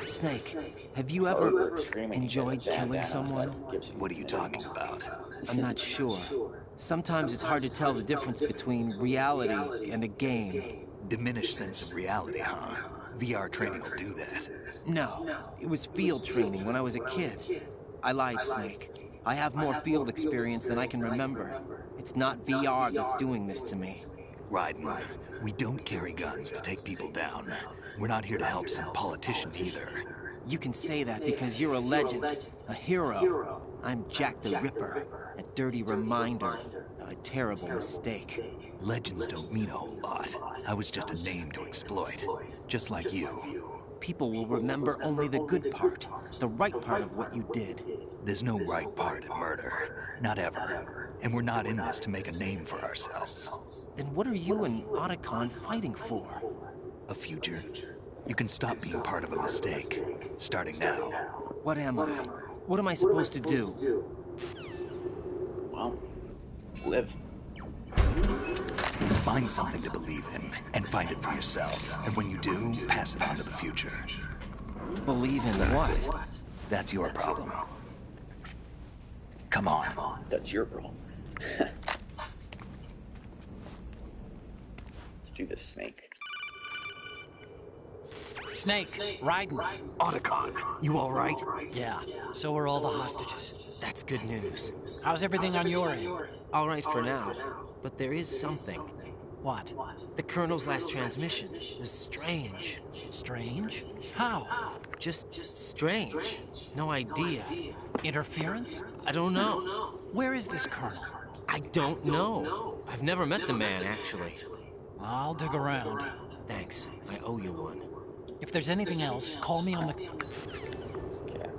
Snake, have you ever enjoyed killing someone? What are you talking about? I'm not sure. Sometimes it's hard to tell the difference between reality and a game. Diminished sense of reality, huh? VR training will do that. No, it was field training when I was a kid. I lied, Snake. I have more field experience than I can remember. It's not VR that's doing this to me. Raiden, we don't carry guns to take people down. We're not here to help some politician either. You can say that because you're a legend, a hero. I'm Jack the Ripper, a dirty reminder of a terrible mistake. Legends don't mean a whole lot. I was just a name to exploit, just like you. People will remember only the good part, the right part of what you did. There's no right part in murder. Not ever. And we're not in this to make a name for ourselves. Then what are you and Otacon fighting for? A future. You can stop being part of a mistake, starting now. What am I? What am I supposed to do? Well, live. Find something to believe in, and find it for yourself. And when you do, pass it on to the future. Believe in what? That's your problem. Come on. That's your problem. Let's do this, Snake. Snake, Raiden. Otacon, you all right? Yeah, so are all the hostages. That's good news. How's everything on your end? All right for now, but there is something. What? The Colonel's last transmission was strange. Strange? How? Just strange. No idea. Interference? I don't know. Where is this Colonel? I don't know. I've never met the man, actually. I'll dig around. Thanks. I owe you one. If there's anything else, call me on the... Okay.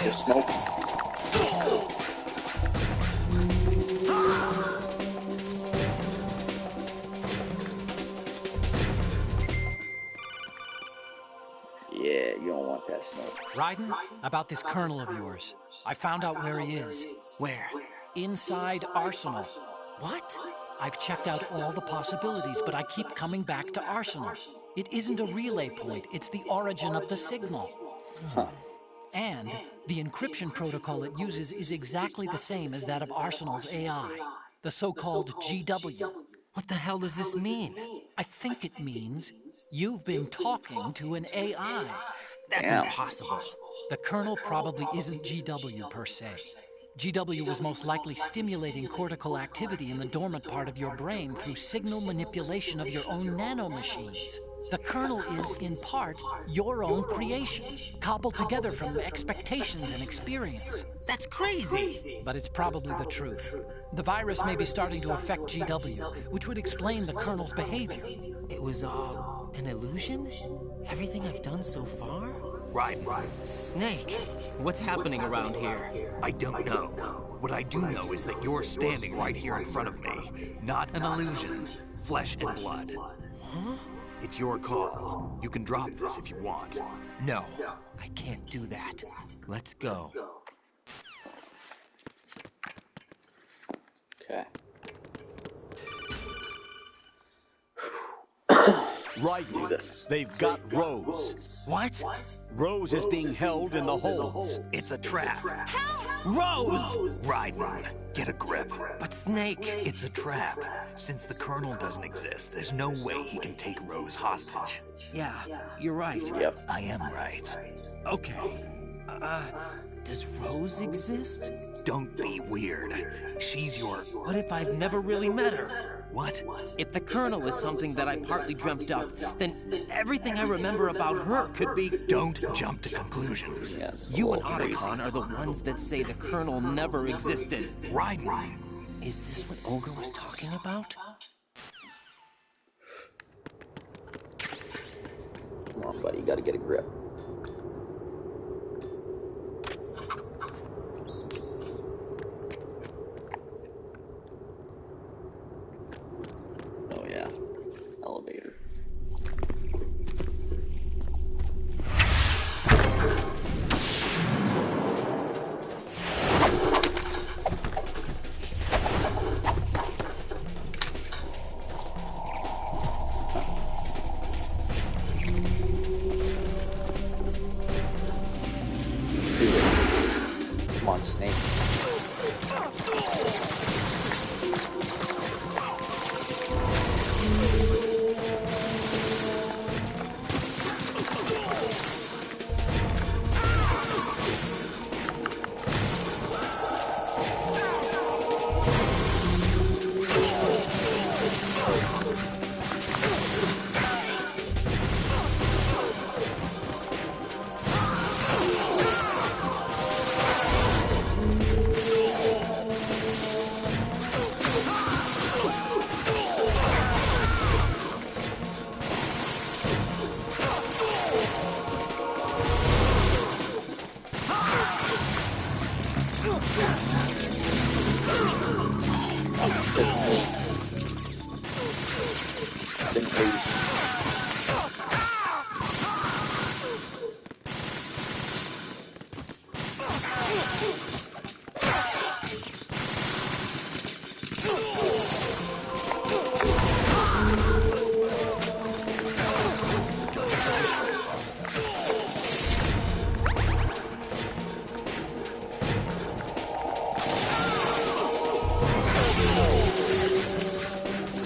There's smoke. Yeah, you don't want that smoke. Raiden, about this colonel of yours. I found out where he is. Where? Inside Arsenal. What? I've checked out all the possibilities, but I keep coming back to Arsenal. It isn't a relay point, it's the origin of the signal. Huh. And the encryption protocol it uses is exactly the same as that of Arsenal's AI, the so-called GW. What the hell does this mean? I think it means you've been talking to an AI. That's impossible. The Colonel probably isn't GW per se. GW was most likely stimulating cortical activity in the dormant part of your brain through signal manipulation of your own nanomachines. The Colonel is, in part, your own creation, cobbled together from expectations and experience. That's crazy! But it's probably the truth. The virus may be starting to affect GW, which would explain the Colonel's behavior. It was all an illusion? Everything I've done so far? Right. Snake, what's happening around here? I don't know. What I do know is that you're standing right here in front of me. Not an illusion. Flesh and blood. Huh? It's your call. You can drop this if you want. No, I can't do that. Let's go. Okay. Right, they've got Rose. What? Rose is being held in the holds. It's a trap. Rose! Raiden, get a grip. But Snake... It's a trap. Since the Colonel doesn't exist, there's no way he can take Rose hostage. Yeah, you're right. Yep. I am right. Okay. Does Rose exist? Don't be weird. She's your... What if I've never really met her? What? If the Colonel is something that I partly dreamt up, then everything I remember about her could be... Don't jump to conclusions. Yes, You and Otacon are the ones that say the Colonel never existed. Raiden. Is this what Olga was talking about? Come on, buddy, you gotta get a grip. Oh yeah, elevator. Come on, Snake.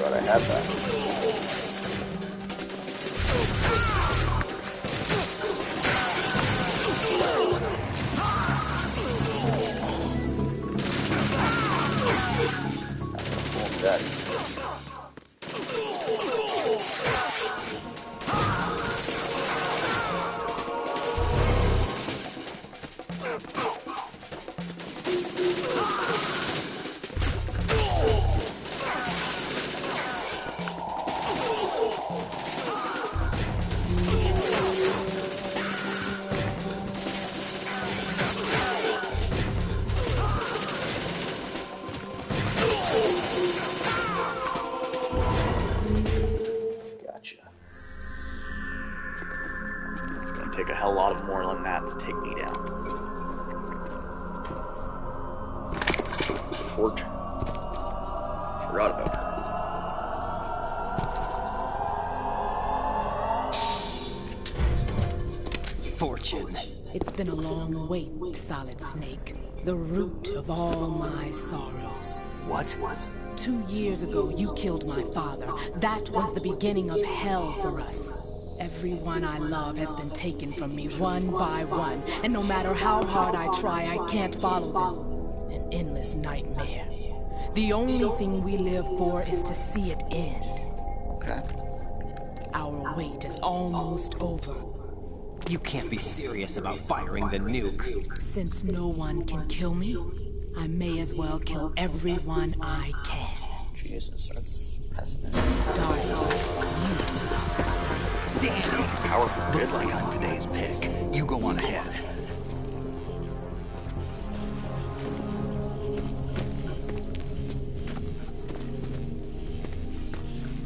I have that. Fortune. Forgot about her. Fortune. It's been a long wait, Solid Snake. The root of all my sorrows. What? 2 years ago, you killed my father. That was the beginning of hell for us. Everyone I love has been taken from me one by one, and no matter how hard I try, I can't follow them. An endless nightmare. The only thing we live for is to see it end. Okay. Our wait is almost over. You can't be serious about firing the nuke. Since no one can kill me, I may as well kill everyone I can. Jesus, that's pessimistic. Starting with you, Solid Snake. Damn! Powerful. Just like on today's pick. You go on ahead.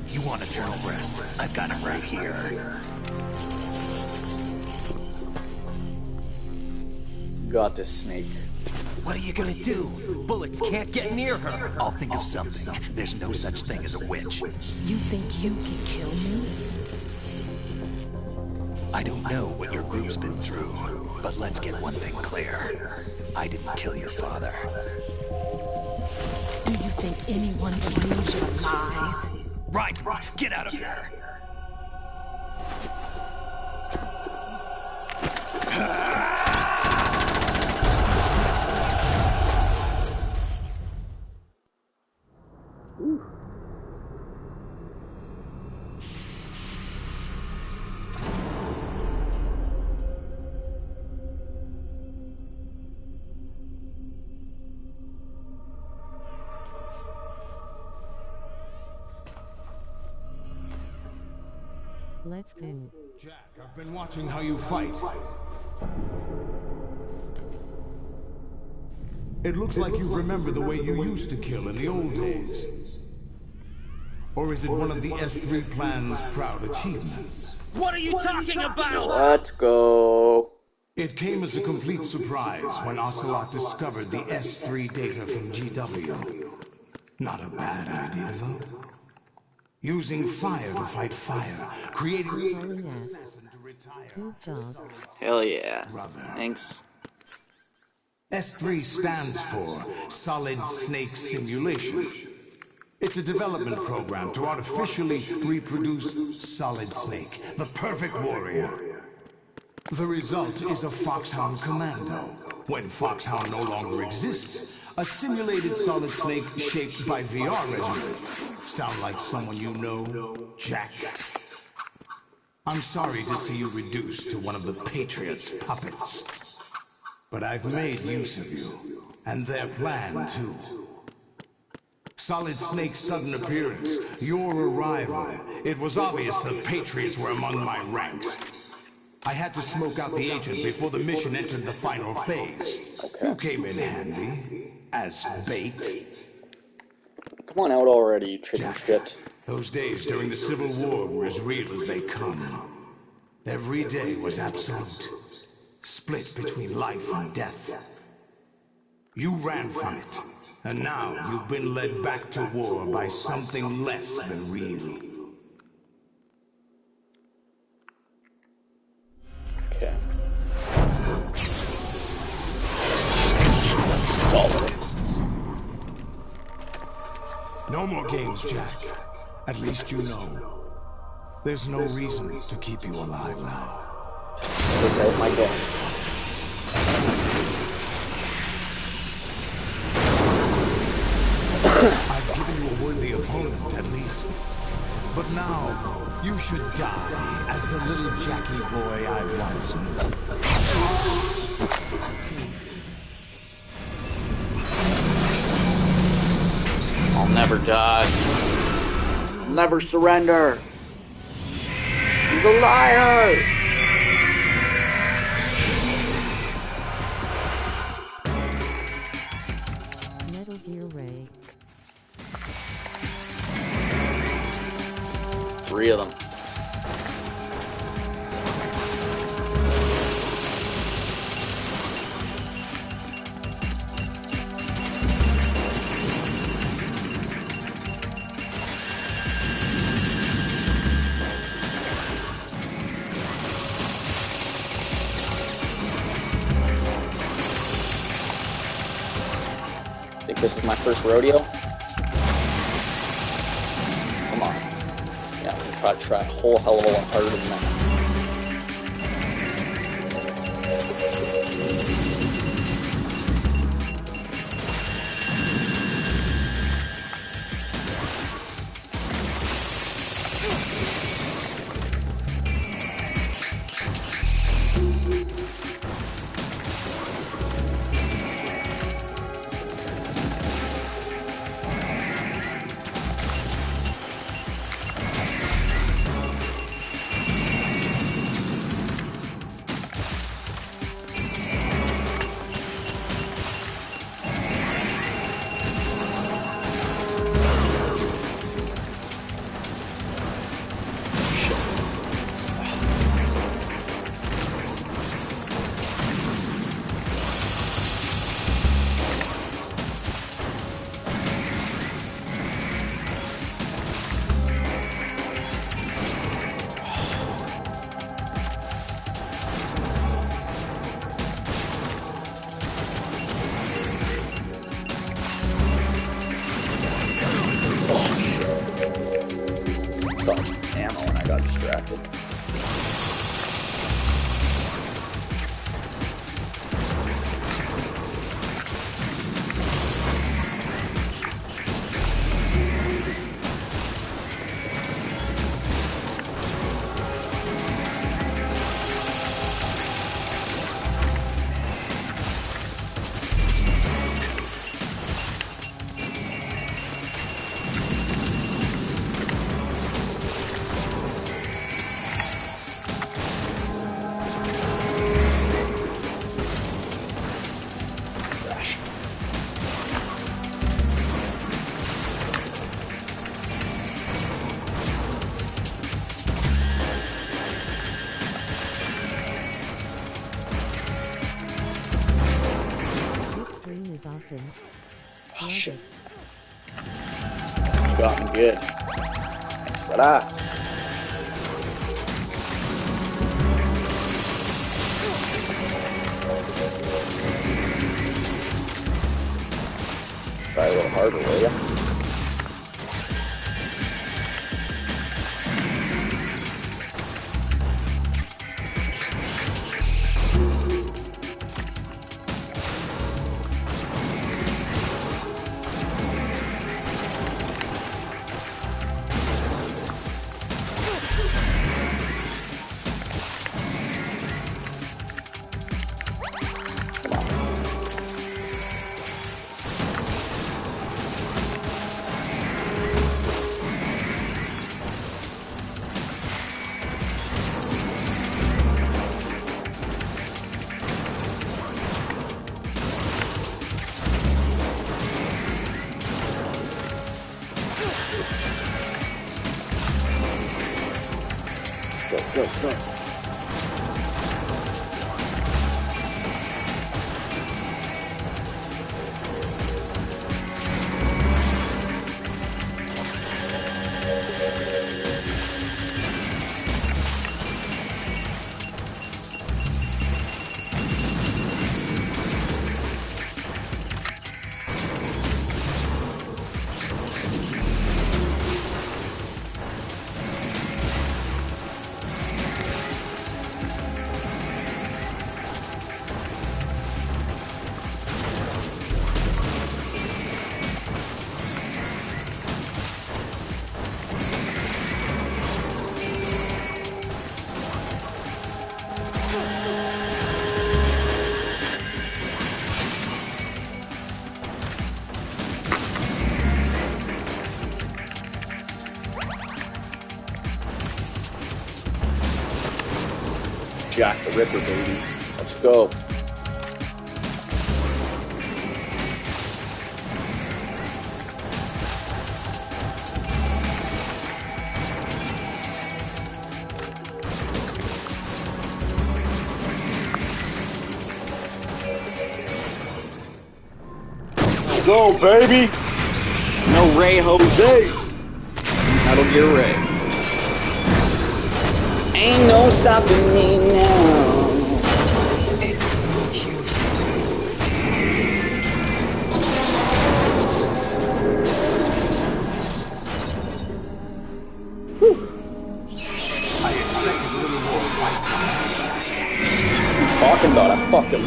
You want eternal rest? I've got it right here. Got this, Snake. What are you gonna do? Bullets can't get near her. I'll think of something. There's no such thing as a witch. You think you can kill me? I don't know what your group's been through, but let's get one thing clear. I didn't kill your father. Do you think anyone believes your lies? Right! Get out of here! Let's go. Jack, I've been watching how you fight. It looks like you remember the way you used to kill in the old days. Or is it one of the S3 plan's proud achievements? What are you talking about? Let's go. It came as a complete surprise when Ocelot discovered the S3 data from GW. Not a bad idea, though. Using fire to fight fire, creating... Good job. Hell yeah. Thanks. S3 stands for Solid Snake Simulation. It's a development program to artificially reproduce Solid Snake, the perfect warrior. The result is a Foxhound Commando. When Foxhound no longer exists, a simulated Solid Snake shaped by VR regimen. Sound like someone you know, Jack? I'm sorry to see you reduced to one of the Patriots' puppets. But I've made use of you, and their plan too. Solid Snake's sudden appearance, your arrival. It was obvious the Patriots were among my ranks. I had to smoke out the agent before the mission entered the final phase. You came in handy, as bait. Come on out already, you chicken shit. Those days during the Civil War were as real as they come. Every day was absolute. Split between life and death. You ran from it, and now you've been led back to war by something less than real. Okay. Solid. No more games, Jack. At least you know. There's no reason to keep you alive now. Okay, my gun. I've given you a worthy opponent, at least. But now, you should die as the little Jackie boy I once knew. I'll never die. I'll never surrender. He's a liar! Metal Gear Ray. 3 of them. Think this is my first rodeo? Come on. Yeah, we can probably try a whole hell of a lot harder than that. Ammo and I got distracted. Awesome. Oh, shit. You got me good. Thanks for that. Try a little harder, will ya? Go. Jack the Ripper, baby. Let's go. Let's go, baby. No Ray Jose. Metal Gear Ray. Ain't no stopping me now. It's no use.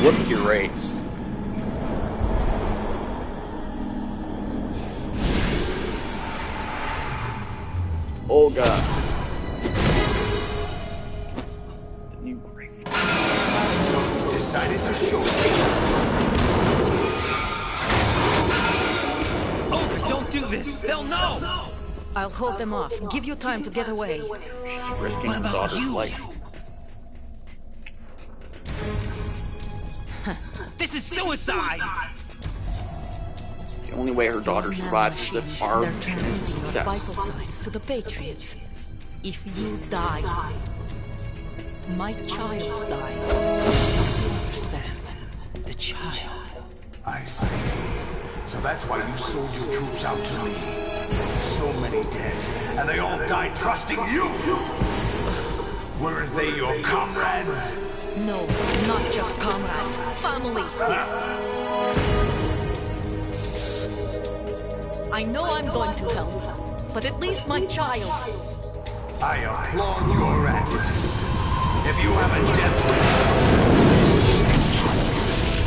whooped your rates. Oh god. The new great friend. So you decided to show yourself. Olga, don't do this! They'll know! I'll hold them off. Give you time to get away. She's risking her daughter's life. This is suicide! The only way her daughter survives is if our mission is a Transmitting your vital success. signs to the Patriots. If you die, my child dies. You understand? The child. I see. So that's why you sold your troops out to me. So many dead, and they all died trusting you! Weren't they your comrades? No, not just comrades. Family. I know I'm going to hell, but at least my child. I applaud your attitude. If you have a death wish,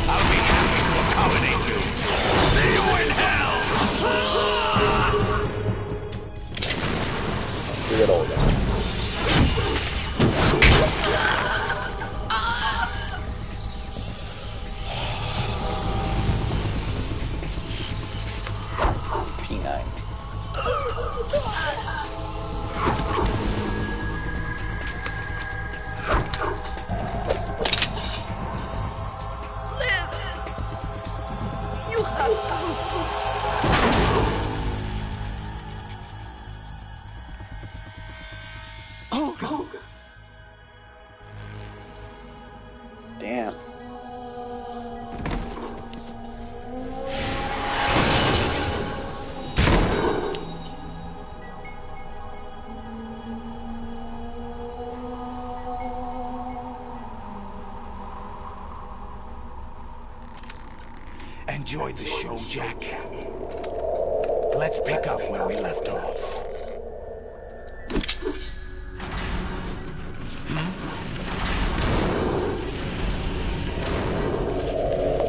I'll be happy to accommodate you. See you in hell! Good old guy. P9. Live! You have to. Olga! Damn. Enjoy the show, Jack. Let's pick up where we left off.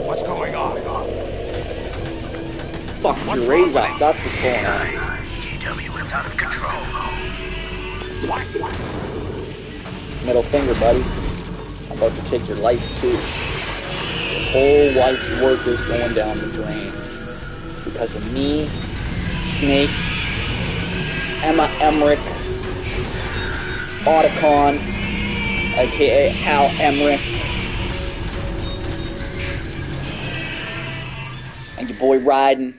What's going on? Fuck your raise up. That's what's going on. GW, it's out of control. What? Middle finger, buddy. I'm about to take your life too. Your whole life's work is going down the drain. Because of me, Snake, Emma Emmerich, Otacon, aka Hal Emmerich, and your boy Ryden.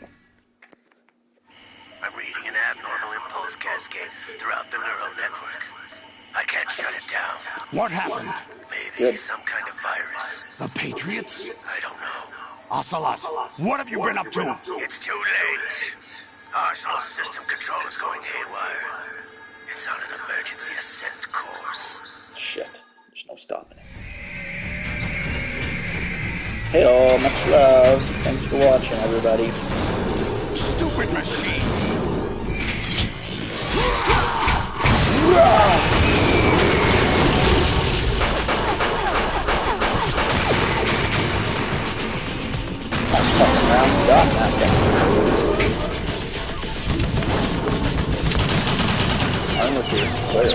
I'm reading an abnormal impulse cascade throughout the neural network. I can't shut it down. What happened? Maybe some kind of virus. The Patriots? I don't know. Ocelot, what have you been up to? It's too late. Arsenal's system control is going haywire. It's on an emergency ascent course. Shit. There's no stopping it. Hey all, much love. Thanks for watching, everybody. Stupid machines! Fucking rounds got that thing. I'm with these players.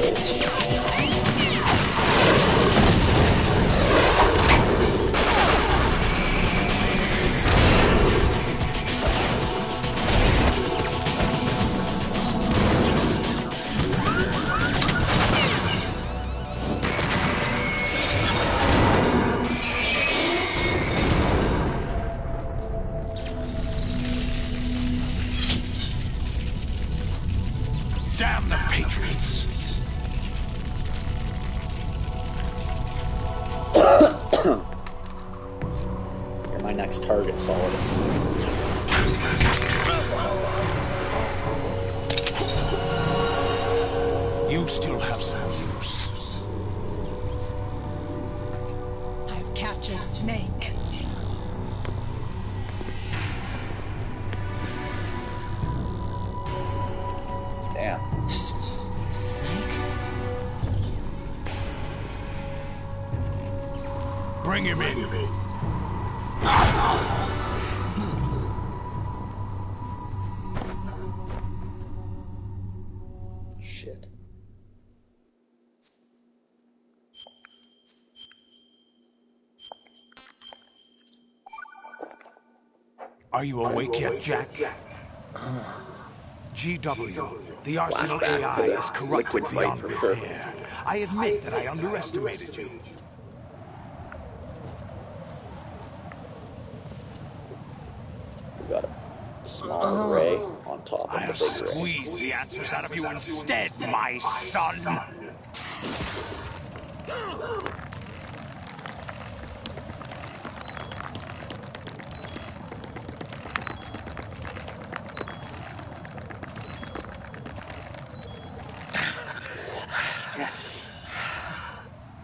Damn the Patriots! You're my next target, Solidus. You still have some use. I've captured Snake. Damn. Snake? Bring him in. Are you awake yet, Jack? GW, the Arsenal Flashback to AI the is corrupted liquid fight beyond for sure. repair. I admit that I underestimated you. We got a small array on top of I'll the big array. squeeze the answers out of you instead, my son!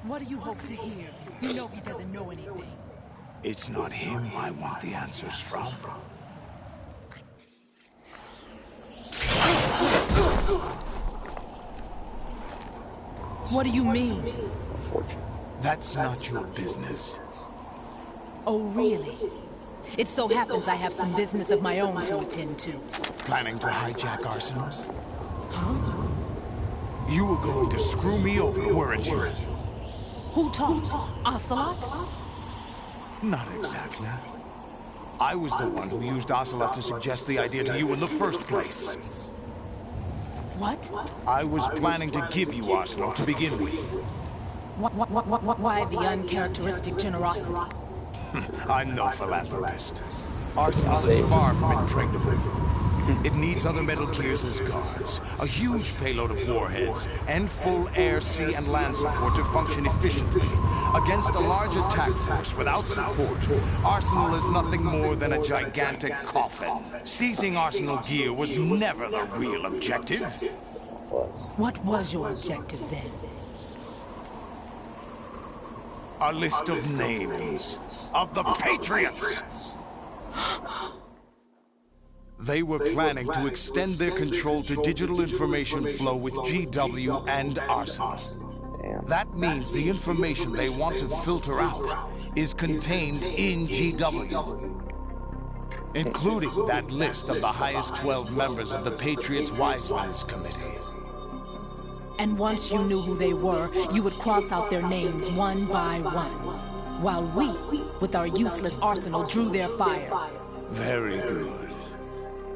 What do you hope to hear? You know he doesn't know anything. It's not him I want the answers from. What do you mean? That's not your business. Oh, really? It so happens I have some business of my own to attend to. Planning to hijack Arsenal? Huh? You were going to screw me over, weren't you? Who talked? Ocelot? Not exactly. I was the one who used Ocelot to suggest the idea to you in the first place. What? I was planning to give you Arsenal to begin with. Why the uncharacteristic generosity? I'm no philanthropist. Arsenal is far from impregnable. It needs other Metal Gears as guards, a huge payload of warheads, and full air, sea, and land support to function efficiently. Against a large attack force without support, Arsenal is nothing more than a gigantic coffin. Seizing Arsenal gear was never the real objective. What was your objective then? A list of names of the Patriots! They were planning to extend their control to digital information flow with GW and Arsenal. That means the information they want to filter out is contained in GW, including that list of the highest 12 members of the Patriots Wise Men's Committee. And once you knew who they were, you would cross out their names one by one, while we, with our useless arsenal, drew their fire. Very good.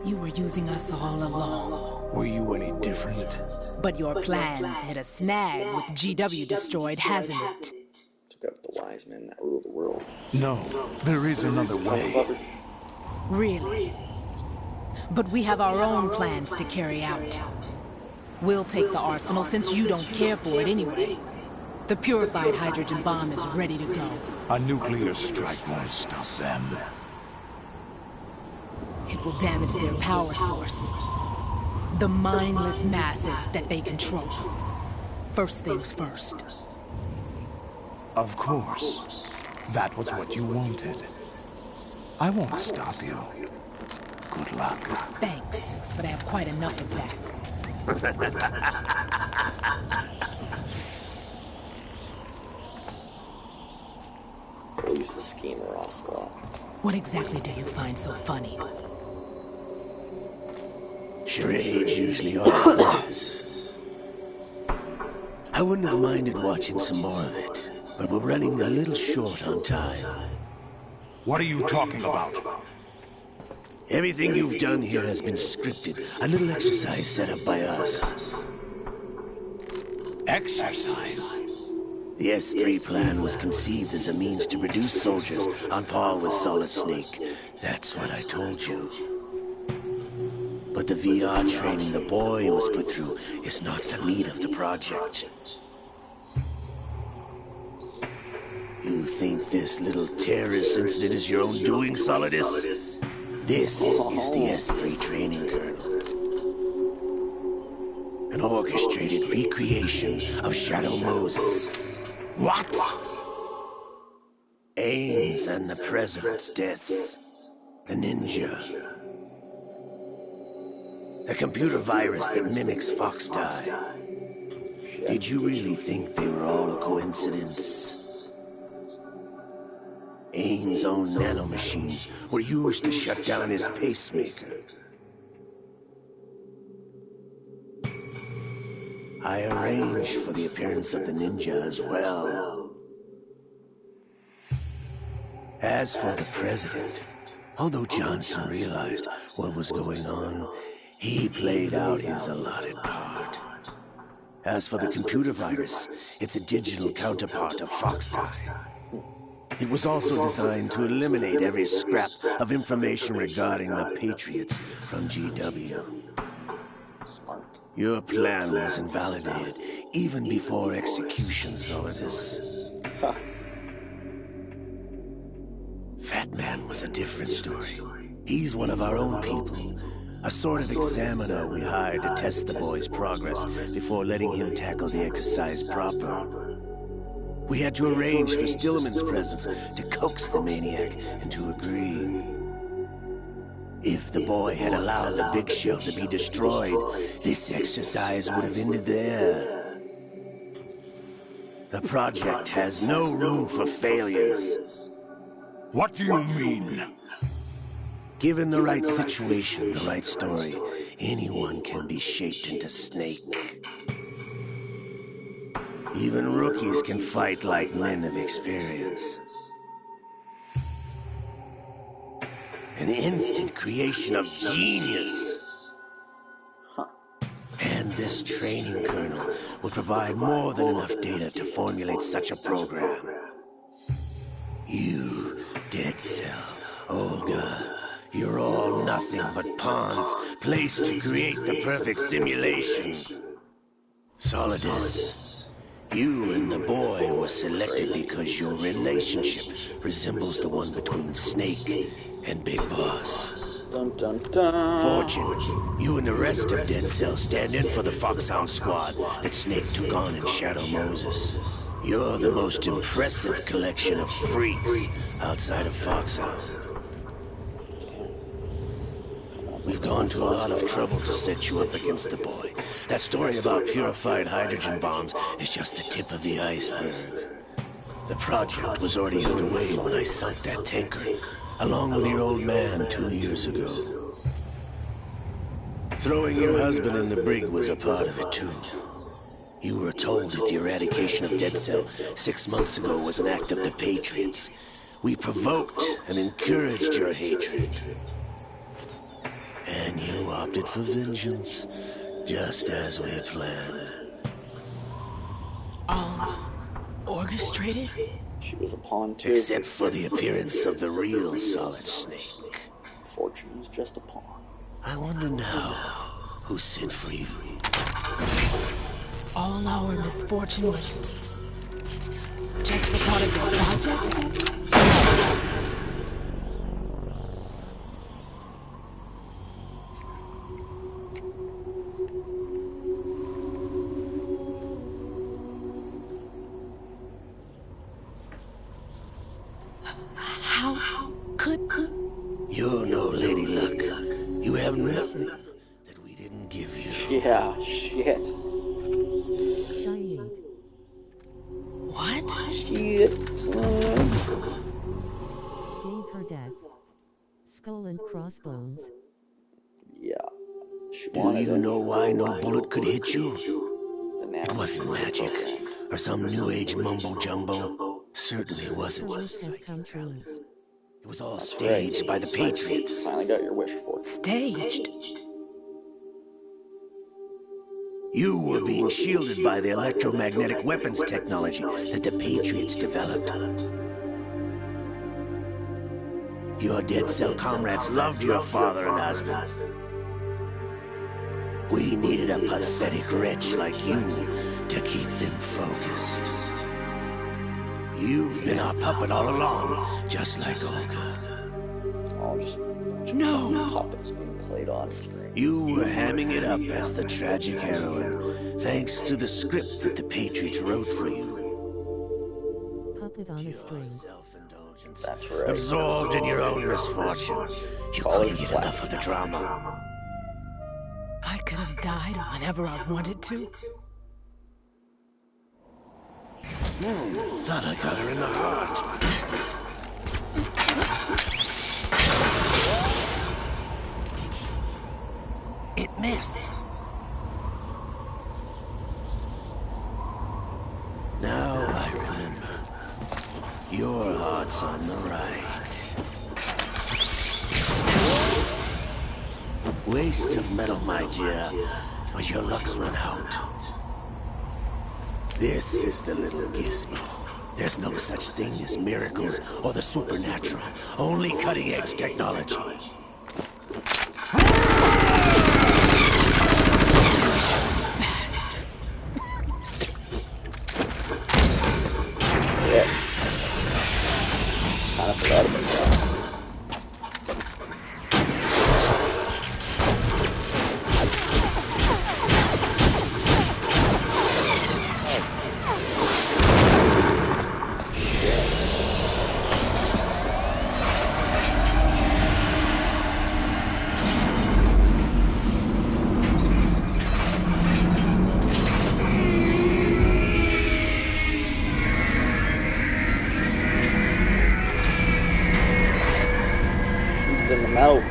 You were using us all along. Were you any different? But your plans hit a snag with GW destroyed, hasn't it? Took out the wise men that rule the world. No, there is another way. Really? But we have our own plans to carry out. We'll take the arsenal since you don't care for it anyway. The purified hydrogen bomb is ready to go. A nuclear strike won't stop them. It will damage their power source. The mindless masses that they control. First things first. Of course. That was what you wanted. I won't stop you. Good luck. Thanks, but I have quite enough of that. We'll use the schemer Ocelot. What exactly do you find so funny? Charades usually are this. I wouldn't have minded watching some more of it, but we're running a little short on time. What are you talking about? Everything you've done here has been scripted. A little exercise set up by us. Exercise? The S3 plan was conceived as a means to reduce soldiers on par with Solid Snake. That's what I told you. But the VR training the boy was put through is not the meat of the project. You think this little terrorist incident is your own doing, Solidus? This is the S3 training kernel. An orchestrated recreation of Shadow Moses. What? Ames and the President's deaths. The ninja. The computer virus that mimics Foxdie. Did you really think they were all a coincidence? Ames' own nanomachines were used to shut down his pacemaker. I arranged for the appearance of the ninja as well. As for the President, Although Johnson realized what was going on, he played out his allotted part. As for the computer virus, it's a digital counterpart of Foxtie. It was also designed to eliminate every scrap of information regarding the Patriots from GW. Your plan was invalidated even before execution, Solidus. Fat Man was a different story. He's one of our own people. A sort of examiner we hired to test the boy's progress before letting him tackle the exercise proper. We had to arrange for Stillman's presence to coax the maniac into agreeing. If the boy had allowed the big shell to be destroyed, this exercise would have ended there. The project has no room for failures. What do you mean? Given the right situation, the right story, anyone can be shaped into Snake. Even rookies can fight like men of experience. An instant creation of genius. And this training kernel would provide more than enough data to formulate such a program. You, Dead Cell, Olga, you're all nothing but pawns placed to create the perfect simulation. Solidus, you and the boy were selected because your relationship resembles the one between Snake and Big Boss. Dun dun dun. Fortune, you and the rest of Dead Cell stand in for the Foxhound squad that Snake took on in Shadow Moses. You're the most impressive collection of freaks outside of Foxhound. We've gone to a lot of trouble to set you up against the boy. That story about purified hydrogen bombs is just the tip of the iceberg. The project was already underway when I sunk that tanker, along with your old man 2 years ago. Throwing your husband in the brig was a part of it too. You were told that the eradication of Dead Cell 6 months ago was an act of the Patriots. We provoked and encouraged your hatred. And you opted for vengeance, just as we planned. All orchestrated? She was a pawn too. Except for the appearance of the real Solid Snake. Fortune was just a pawn. I wonder now, who sent for you? All our misfortune was just a part of your project? How could... You're no Lady Luck. You have nothing that we didn't give you. Yeah, shit. Shahid. What? Shit. Gave her death. Skull and crossbones. Yeah. She Do wanted you it. know why no bullet could hit you? The It wasn't magic, or some new age mumbo-jumbo. Certainly Her wasn't. wish has come true. It was all That's staged right. by the Patriots. Finally got your wish for it. Staged? You were being shielded by the electromagnetic weapons technology that the Patriots developed. Your Dead Cell comrades loved your father and husband. We needed a pathetic wretch like you to keep them focused. You've been our puppet all along, just like Olga. Oh, just No! puppets being played on screen. You were hamming it up as the tragic heroine, thanks to the script that the Patriots wrote for you. Puppet on a string. Self-indulgence. That's right. Absorbed in your own misfortune. You couldn't get enough of the drama. I could have died whenever I wanted to. Thought I got her in the heart. It missed. Now I remember. Your heart's on the right. waste of metal, my dear, but your luck's run out. This is the little gizmo. There's no such thing as miracles or the supernatural, only cutting-edge technology. Yeah. Kind of forgot about that. In the mouth.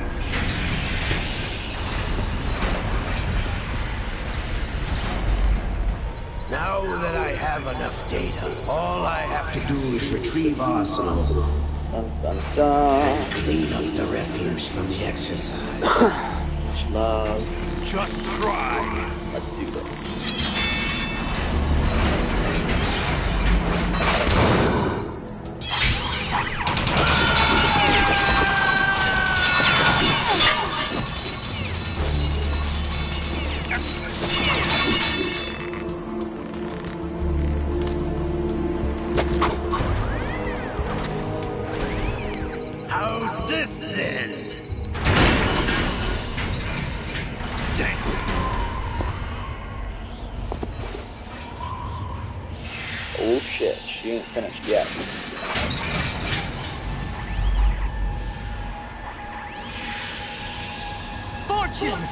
Now that I have enough data, all I have to do is retrieve Arsenal. Dun, dun, dun. And clean up the refuse from the exercise. Much love. Just try. Let's do this. How's this then? Damn. Oh shit, she ain't finished yet. Fortune!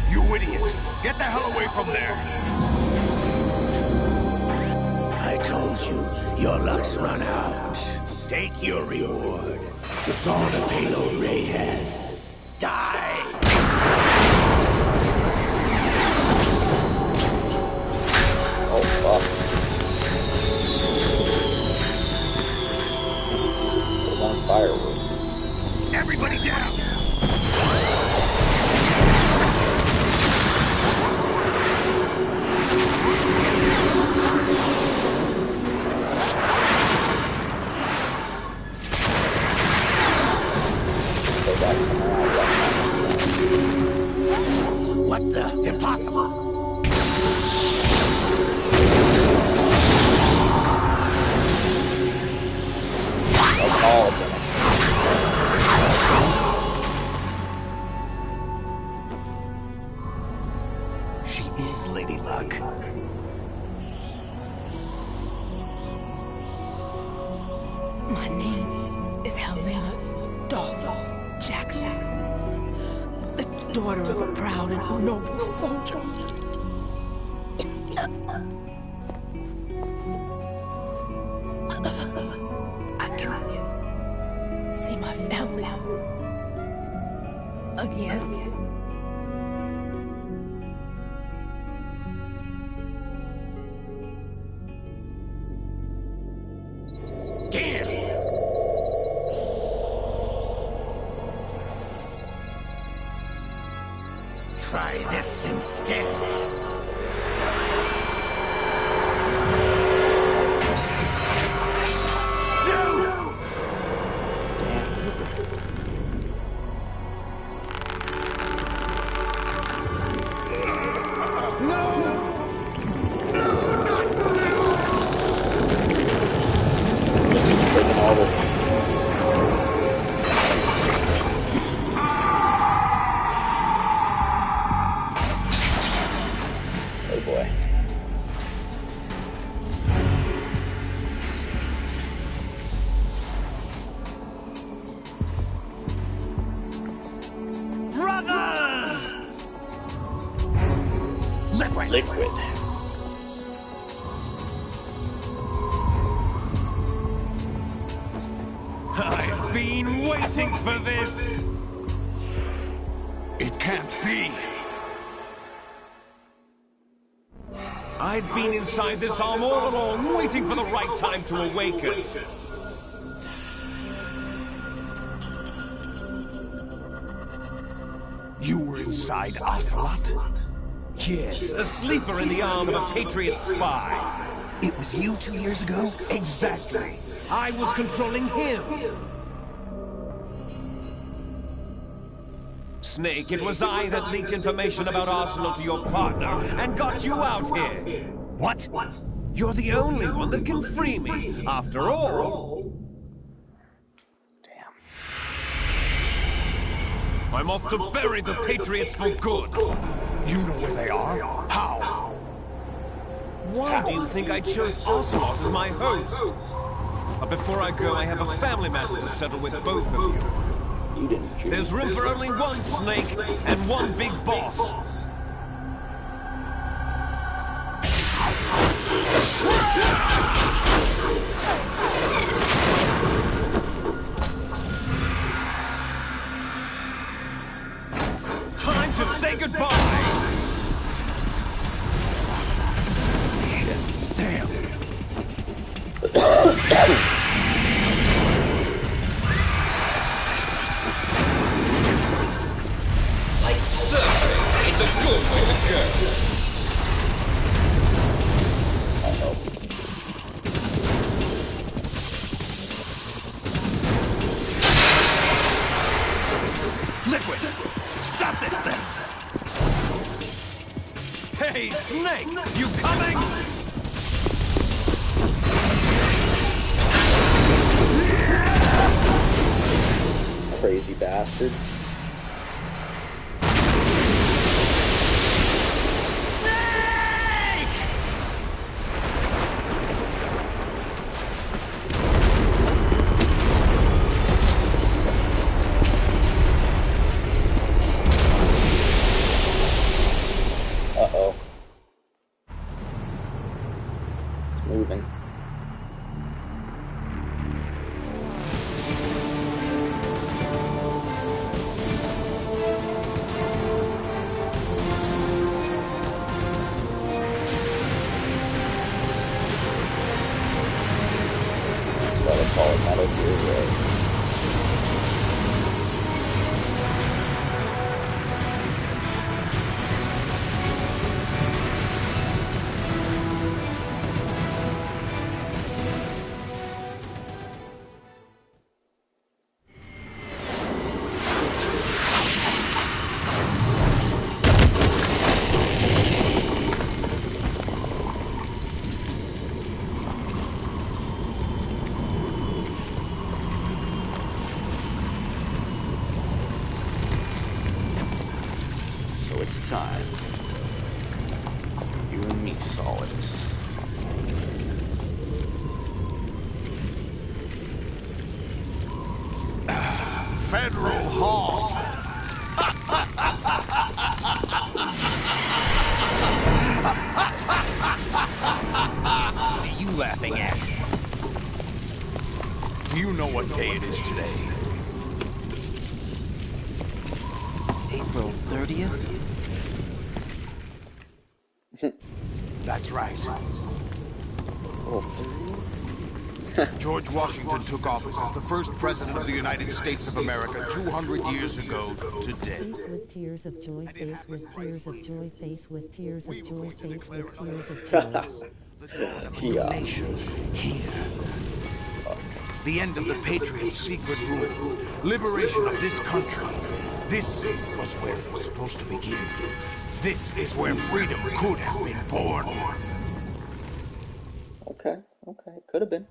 You idiot! Get the hell away from there! I told you, your luck's run out. Take your reward. It's all the payload Ray has. Die! Oh fuck. It was on fireworks. Everybody down! What the? Impossible! Like all of them. She is Lady Luck. My name is Helena Dolphin Jackson, the daughter of a proud and noble soldier. I can see my family again. Damn! Try this instead. It's taking all the... Oh boy. Brothers! Liquid. I've been waiting for this! It can't be! I've been inside this arm all along, waiting for the right time to awaken. inside Ocelot? Yes, a sleeper in the arm of a Patriot spy. It was you 2 years ago? Exactly. I was controlling him. Snake, it was I that leaked information about Arsenal to your partner and got you out here. What? You're the only one that can free me. After all... Damn. I'm off to bury the Patriots for good. You know where they are? How? Why do you think I chose Ocelot as my host? But before I go, I have a family matter to settle with both of you. You didn't choose. There's room for only one Snake and one big boss. Time to say goodbye! Shit, damn. Like surfing, it's a good way to go. Liquid! Stop this thing! Hey, Snake! You coming? Crazy bastard. Uh-oh. It's moving. That's why they call it Metal Gear, right? So it's time. You and me, Solidus. Federal Hall. What are you laughing at? Do you know what day it is today? April 30th? That's right. Oh, 30? George Washington took office as the first president of the United States of America 200 years ago today. Face with tears of joy, face with tears of joy, face with tears of joy, face with tears of joy. The nation here. The end of the Patriots' secret rule. Liberation of this country. This was where it was supposed to begin. This is where freedom could have been born. Okay, could have been.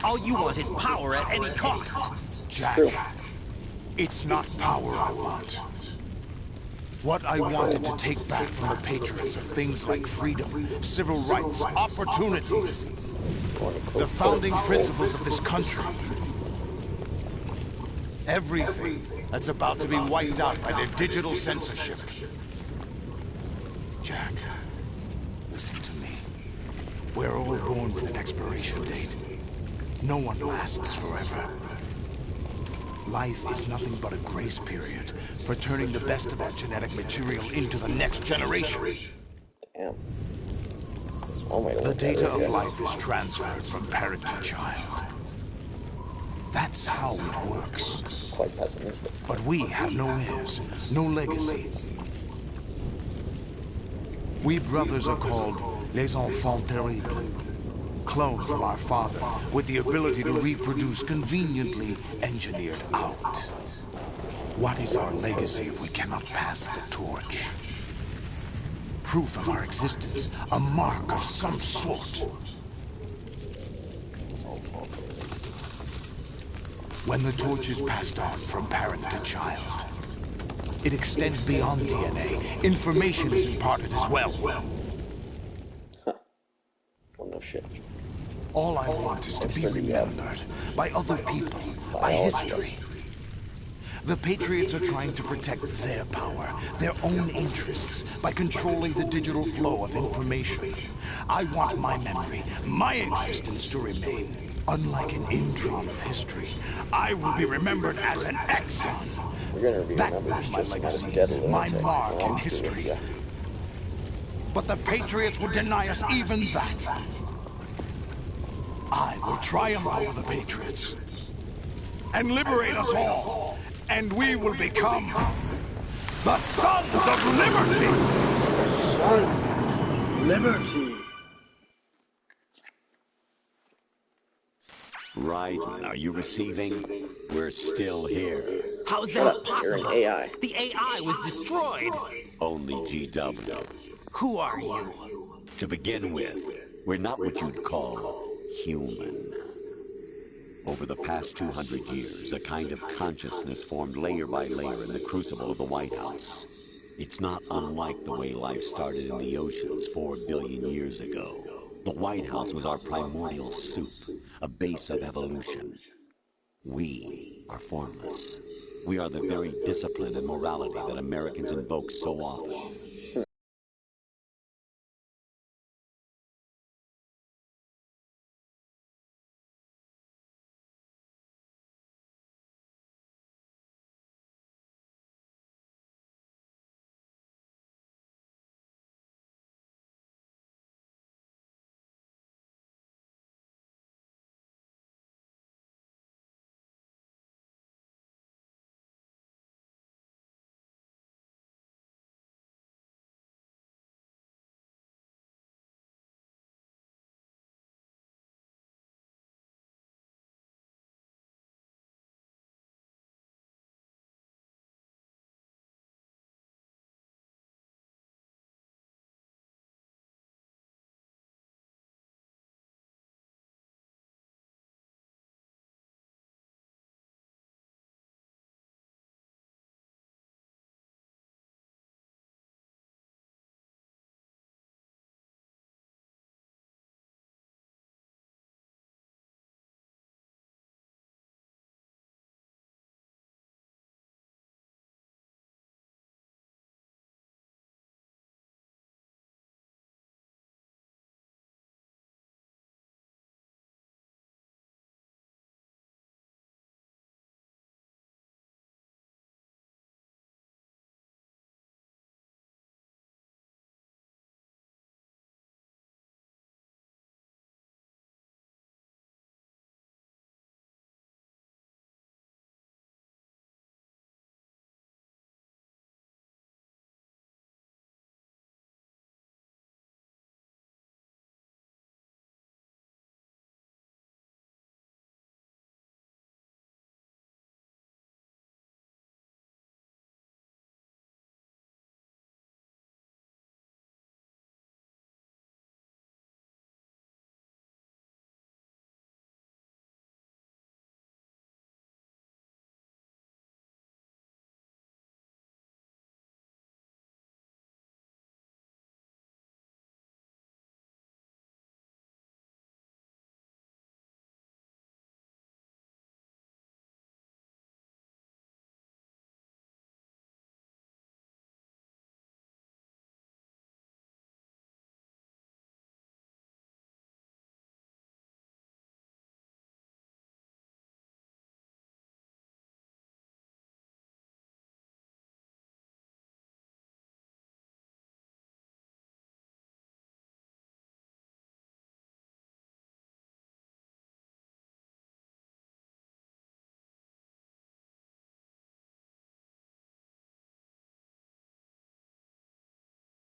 All you want is power at any cost. Jack, True. it's not power I want. What I wanted to take back from the Patriots are things like freedom, civil rights, opportunities. The founding principles of this country. Everything that's about to be wiped out by their digital censorship. Jack, listen to me. We're all born with an expiration date. No one lasts forever. Life is nothing but a grace period for turning the best of our genetic material into the next generation. Damn. That's one way to The look at it, data I of guess. life is transferred from parent to child. That's how it works. Quite pessimistic. But we have no heirs, no legacy. We brothers are called les enfants terribles. Cloned from our father, with the ability to reproduce conveniently engineered out. What is our legacy if we cannot pass the torch? Proof of our existence, a mark of some sort. When the torch is passed on from parent to child, it extends beyond DNA. Information is imparted as well. Well, no shit. All I want is to be remembered by other people, by history. The Patriots are trying to protect their power, their own interests, by controlling the digital flow of information. I want my memory, my existence to remain. Unlike an intron of history, I will be remembered as an exon. You're gonna be remembered as just some dead lunatic. My mark Well, in I'm history. through with But the Patriots would deny us even that. I will triumph over the Patriots and liberate us all, and we will become the Sons of Liberty! The Sons of Liberty! Raiden, are you receiving? We're still here. How's that possible? You're an AI. The AI was destroyed. Only GW. Who are you? To begin with, we're not what you'd call human. Over the past 200 years, a kind of consciousness formed layer by layer in the crucible of the White House. It's not unlike the way life started in the oceans 4 billion years ago. The White House was our primordial soup, a base of evolution. We are formless. We are the very discipline and morality that Americans invoke so often.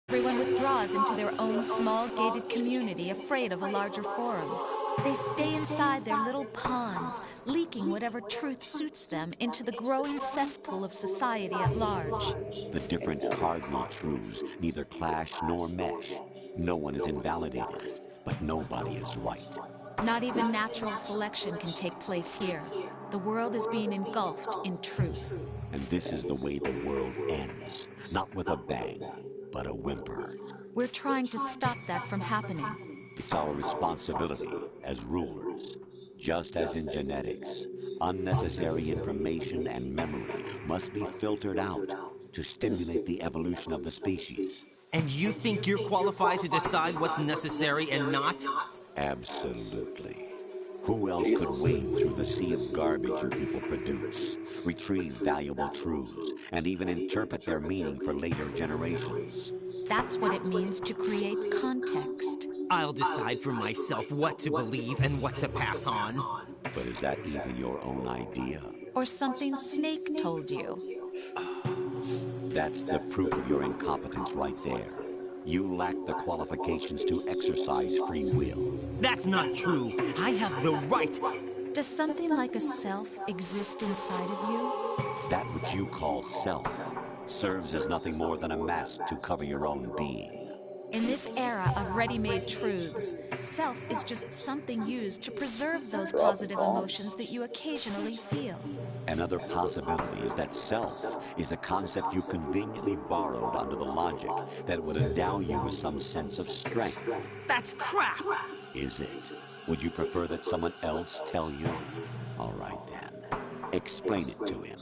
Everyone withdraws into their own small gated community, afraid of a larger forum. They stay inside their little ponds, leaking whatever truth suits them into the growing cesspool of society at large. The different cardinal truths neither clash nor mesh. No one is invalidated, but nobody is right. Not even natural selection can take place here. The world is being engulfed in truth. And this is the way the world ends. Not with a bang, but a whimper. We're trying to stop that from happening. It's our responsibility as rulers. Just as in genetics, unnecessary information and memory must be filtered out to stimulate the evolution of the species. And you think you're qualified to decide what's necessary and not? Absolutely. Who else could wade through the sea of garbage you people produce, retrieve valuable truths, and even interpret their meaning for later generations? That's what it means to create context. I'll decide for myself what to believe and what to pass on. But is that even your own idea? Or something Snake told you? That's the proof of your incompetence right there. You lack the qualifications to exercise free will. That's not true. I have the right. Does something like a self exist inside of you? That which you call self serves as nothing more than a mask to cover your own being. In this era of ready-made truths, self is just something used to preserve those positive emotions that you occasionally feel. Another possibility is that self is a concept you conveniently borrowed under the logic that would endow you with some sense of strength. That's crap! Is it? Would you prefer that someone else tell you? All right then. Explain it to him.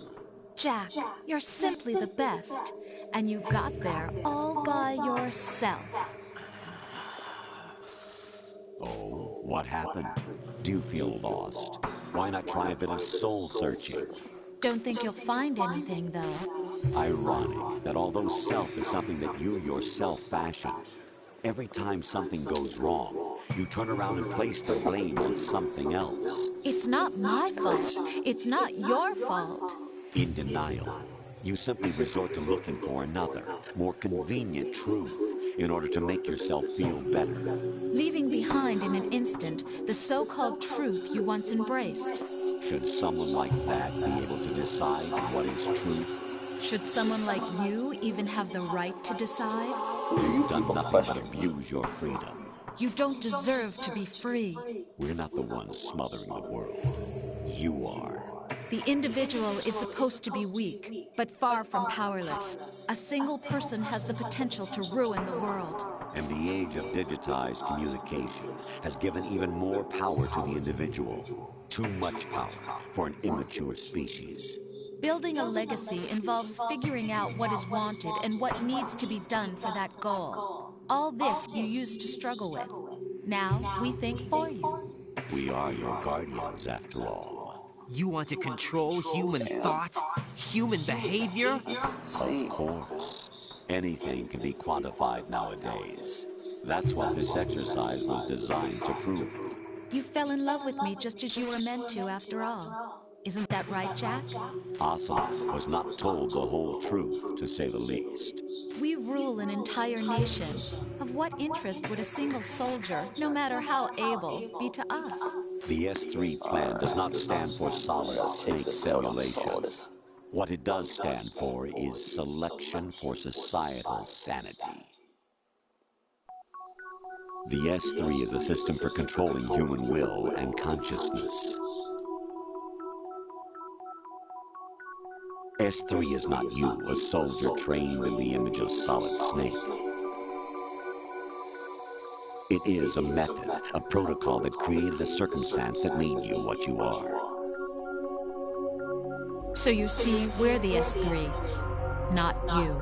Jack, you're simply the best, and you got there all by yourself. Oh, what happened? Do you feel lost? Why not try a bit of soul searching? Don't think you'll find anything, though. Ironic that although self is something that you yourself fashioned, every time something goes wrong, you turn around and place the blame on something else. It's not my fault. It's not your fault. In denial, you simply resort to looking for another, more convenient truth in order to make yourself feel better. Leaving behind in an instant the so-called truth you once embraced. Should someone like that be able to decide what is truth? Should someone like you even have the right to decide? You've done nothing but abuse your freedom. You don't deserve to be free. We're not the ones smothering the world. You are. The individual is supposed to be weak, but far from powerless. A single person has the potential to ruin the world. And the age of digitized communication has given even more power to the individual. Too much power for an immature species. Building a legacy involves figuring out what is wanted and what needs to be done for that goal. All this you used to struggle with. Now we think for you. We are your guardians, after all. You want to control human thought? Human behavior? Of course. Anything can be quantified nowadays. That's what this exercise was designed to prove. You fell in love with me just as you were meant to, after all. Isn't that right, Jack? Ocelot was not told the whole truth, to say the least. We rule an entire nation. Of what interest would a single soldier, no matter how able, be to us? The S3 plan does not stand for solid snake simulation. What it does stand for is selection for societal sanity. The S3 is a system for controlling human will and consciousness. S3 is not you, a soldier trained in the image of Solid Snake. It is a method, a protocol that created a circumstance that made you what you are. So you see, we're the S3, not you.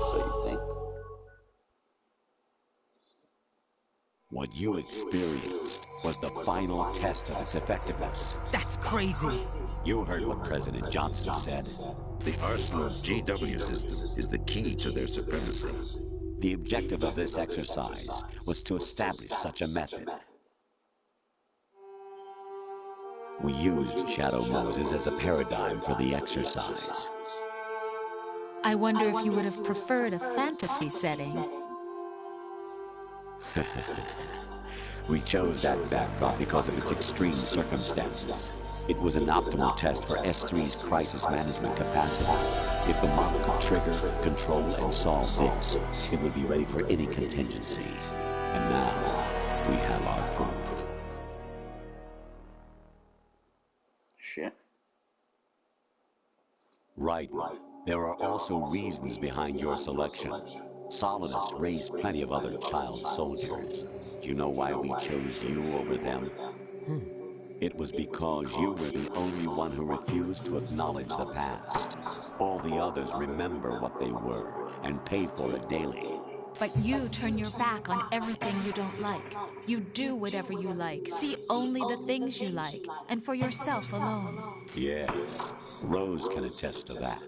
So you think? What you experienced was the final test of its effectiveness. That's crazy. You heard what President Johnson said. The Arsenal's GW system is the key to their supremacy. The objective of this exercise was to establish such a method. We used Shadow Moses as a paradigm for the exercise. I wonder if you would have preferred a fantasy setting. We chose that backdrop because of its extreme circumstances. It was an optimal test for S3's crisis management capacity. If the model could trigger, control, and solve this, it would be ready for any contingency. And now, we have our proof. Shit. Right. There are also reasons behind your selection. Solidus raised plenty of other child soldiers. Do you know why we chose you over them? It was because you were the only one who refused to acknowledge the past. All the others remember what they were and pay for it daily. But you turn your back on everything you don't like. You do whatever you like, see only the things you like, and for yourself alone. Yes, Rose can attest to that.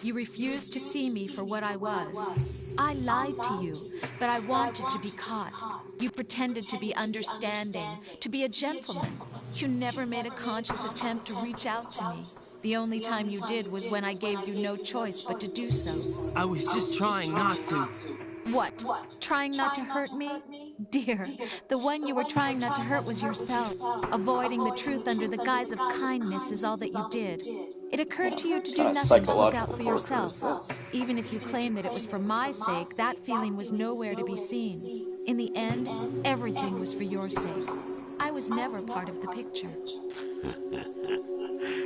You refused to see me for what I was. I lied to you, but I wanted to be caught. You pretended to be understanding, to be a gentleman. You never made a conscious attempt to reach out to me. The only time you did was when I gave you no choice but to do so. I was just trying not to. What? Trying not to hurt me? Dear, the one you were trying not to hurt was yourself. Avoiding the truth under the guise of kindness is all that you did. It occurred to you to do nothing but look out for yourself. Even if you claim that it was for my sake, that feeling was nowhere to be seen. In the end, everything was for your sake. I was never part of the picture.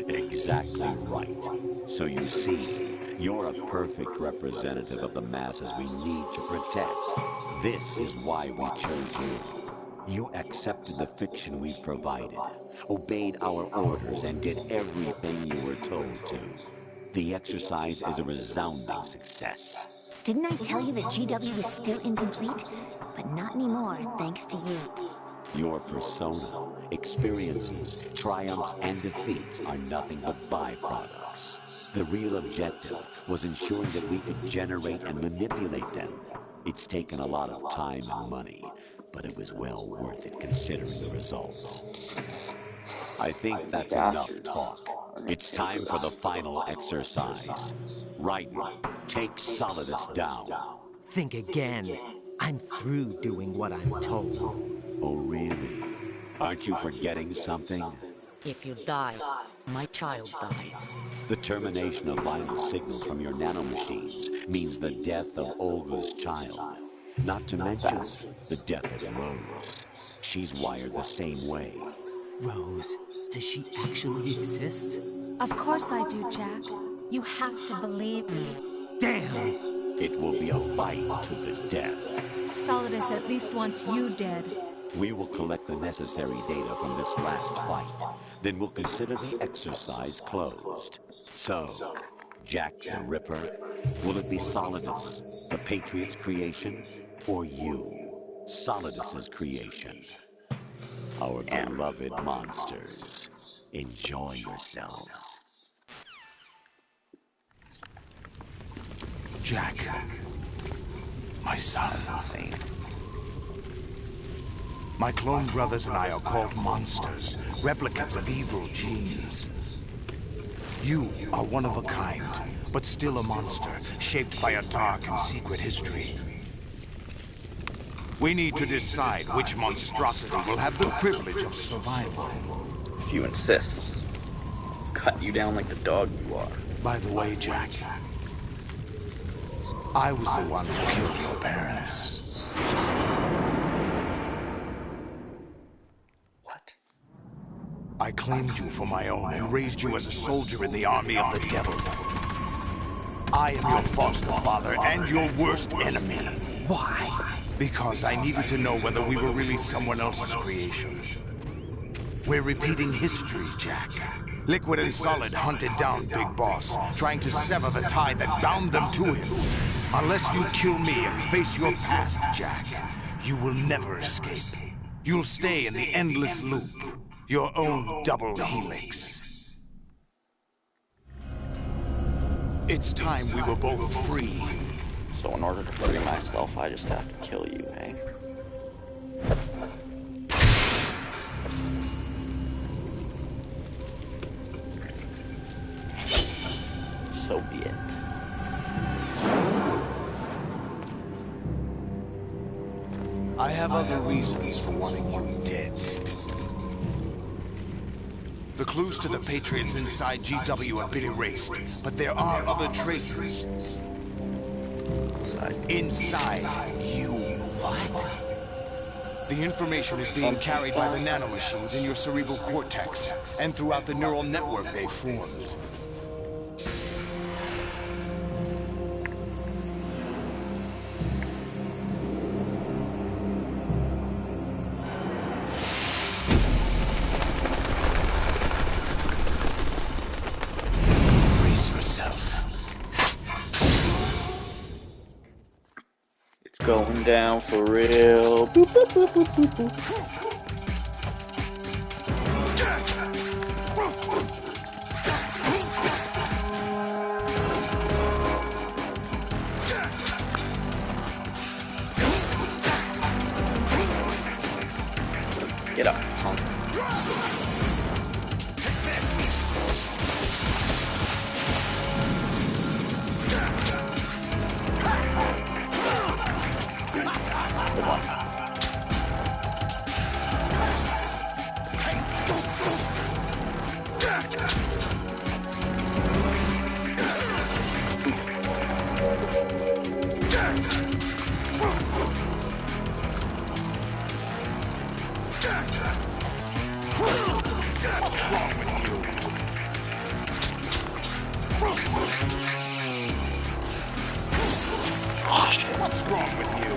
Exactly right. So you see, you're a perfect representative of the masses we need to protect. This is why we chose you. You accepted the fiction we've provided, obeyed our orders, and did everything you were told to. The exercise is a resounding success. Didn't I tell you that GW is still incomplete? But not anymore, thanks to you. Your persona, experiences, triumphs, and defeats are nothing but byproducts. The real objective was ensuring that we could generate and manipulate them. It's taken a lot of time and money, but it was well worth it considering the results. I think that's enough talk. It's time for the final exercise. Raiden, take Solidus down. Think again. I'm through doing what I'm told. Oh, really? Aren't you forgetting something? If you die, my child dies. The termination of vital signals from your nanomachines means the death of Olga's child. Not to mention the death of Rose. She's wired the same way. Rose, does she actually exist? Of course I do, Jack. You have to believe me. Damn! It will be a fight to the death. Solidus at least wants you dead. We will collect the necessary data from this last fight. Then we'll consider the exercise closed. So, Jack the Ripper, will it be Solidus, the Patriot's creation, or you, Solidus's creation? Our beloved monsters, enjoy yourselves. Jack, my son. My clone brothers and I are called monsters, replicates of evil genes. You are one of a kind, but still a monster, shaped by a dark and secret history. We need to decide which monstrosity will have the privilege of survival. If you insist, cut you down like the dog you are. By the way, Jack, I was the one who killed your parents. What? I claimed you for my own and raised you as a soldier in the army of the devil. I am your foster father and your worst enemy. Why? Because I needed to know whether we were really someone else's creation. We're repeating history, Jack. Liquid and Solid hunted down Big Boss, trying to sever the tie that bound them to him. Unless you kill me and face your past, Jack, you will never escape. You'll stay in the endless loop, your own double helix. It's time we were both free. So in order to free myself, I just have to kill you, eh? So be it. I have other reasons for wanting you dead. The clues to the Patriots inside GW have been erased, but there are other traces. Inside you. What? The information is being carried by the nanomachines in your cerebral cortex, and throughout the neural network they've formed. It's going down for real. Boop, boop, boop, boop, boop, boop. Get up, punk. What's wrong with you?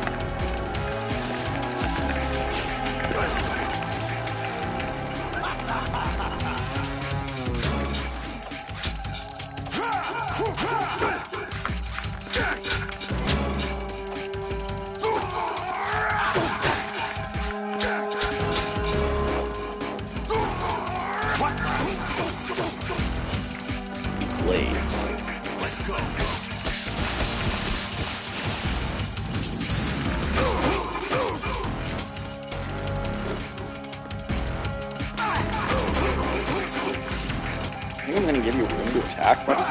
Blades. Let's go. I'm gonna give you room to attack, buddy.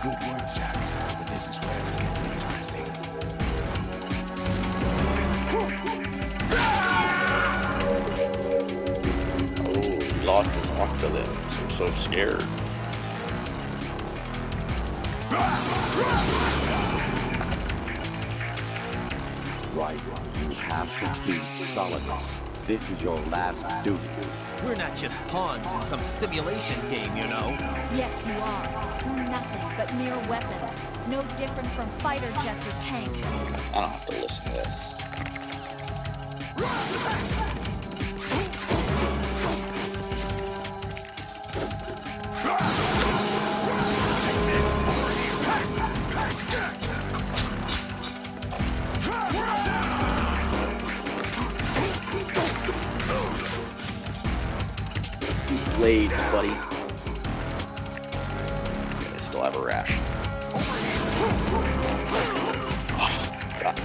Good work, Jack. But this is where it gets interesting. Oh, he lost his octolimbs. I'm so scared. Right, you have to beat Solidus. This is your last duty. We're not just pawns in some simulation game, you know. Yes, you are. We're nothing but mere weapons. No different from fighter jets or tanks. I don't have to listen to this. Blades, buddy. Okay, I still have a ration. Oh, God.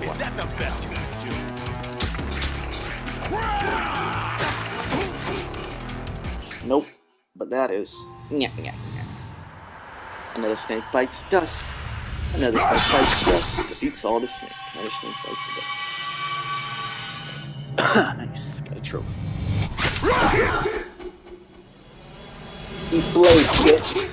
Is that the best you can do? Nope. But that is... Nyah, nyah, nyah. Another snake bites dust. Another snake bites dust. Defeats all the snake. Another snake bites dust. Nice. Got a trophy. Eat blade, bitch.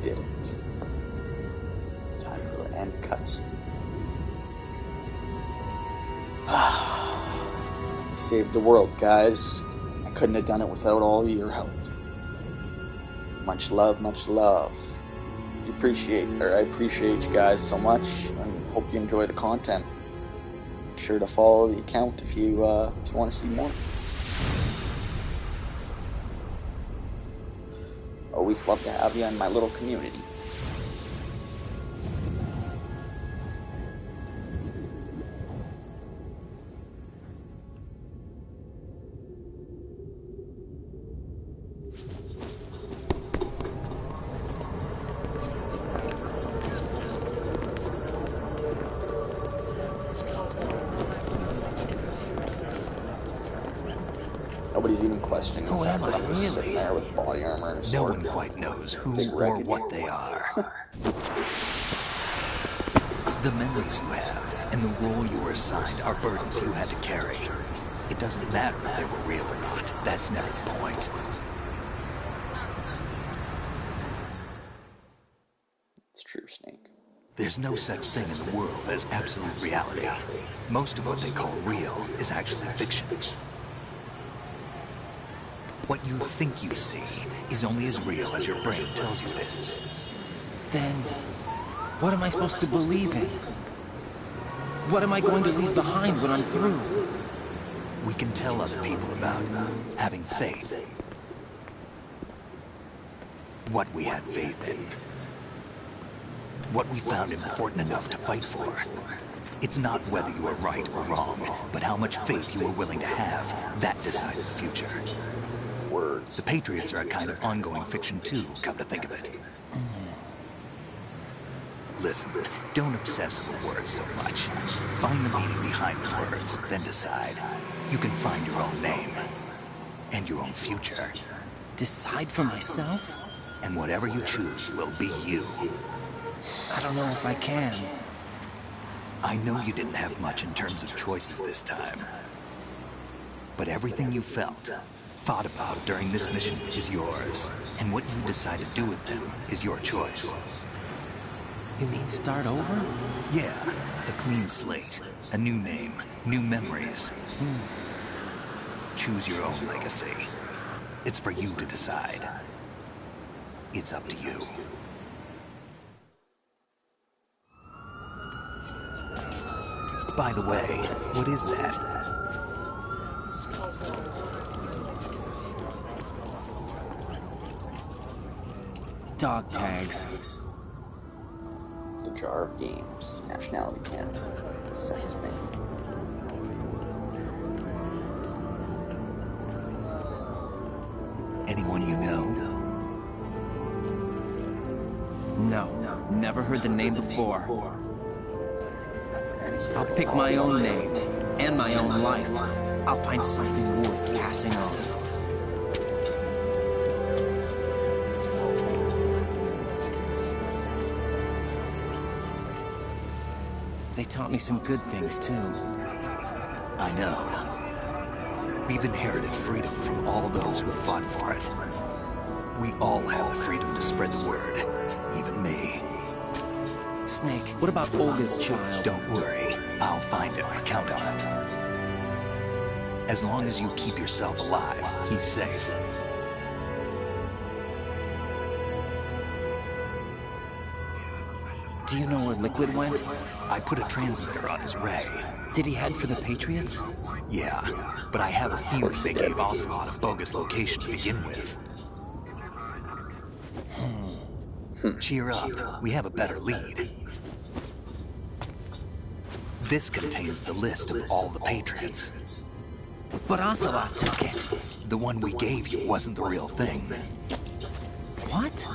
did it. Time for the end cutscene. Saved the world, guys. I couldn't have done it without all your help. Much love, much love. I appreciate you guys so much, and hope you enjoy the content. Make sure to follow the account if you want to see more. Always love to have you in my little community. Nobody's even questioning the fact that I'm just sitting there with body armor and a sword. No one quite knows who or what they are. The memories you have and the role you were assigned are burdens you had to carry. It doesn't matter if they were real or not. That's never the point. It's true, Snake. There's no such thing in the world as absolute reality. Most of what they call real is actually fiction. What you think you see is only as real as your brain tells you it is. Then, what am I supposed to believe in? What am I going to leave behind when I'm through? We can tell other people about having faith. What we had faith in. What we found important enough to fight for. It's not whether you are right or wrong, but how much faith you are willing to have. That decides the future. Words. The Patriots are a kind of ongoing fiction too, come to think of it. Listen, don't obsess over words so much. Find the meaning behind the words, then decide. You can find your own name. And your own future. Decide for myself? And whatever you choose will be you. I don't know if I can. I know you didn't have much in terms of choices this time. But everything you felt, thought about during this mission is yours. And what you decide to do with them is your choice. You mean start over? Yeah, a clean slate, a new name, new memories. Choose your own legacy. It's for you to decide. It's up to you. By the way, what is that? Dog tags. The Jar of Games. Nationality Canada. Sex man. Anyone you know? No, never heard the name before. I'll pick my own name, and my own life. I'll find something worth passing on. They taught me some good things, too. I know. We've inherited freedom from all those who fought for it. We all have the freedom to spread the word, even me. Snake, what about Olga's child? Don't worry, I'll find him. Count on it. As long as you keep yourself alive, he's safe. Do you know where Liquid went? I put a transmitter on his ray. Did he head for the Patriots? Yeah, but I have a feeling they gave Ocelot a bogus location to begin with. Cheer up, we have a better lead. This contains the list of all the Patriots. But Ocelot took it. The one we gave you wasn't the real thing. What?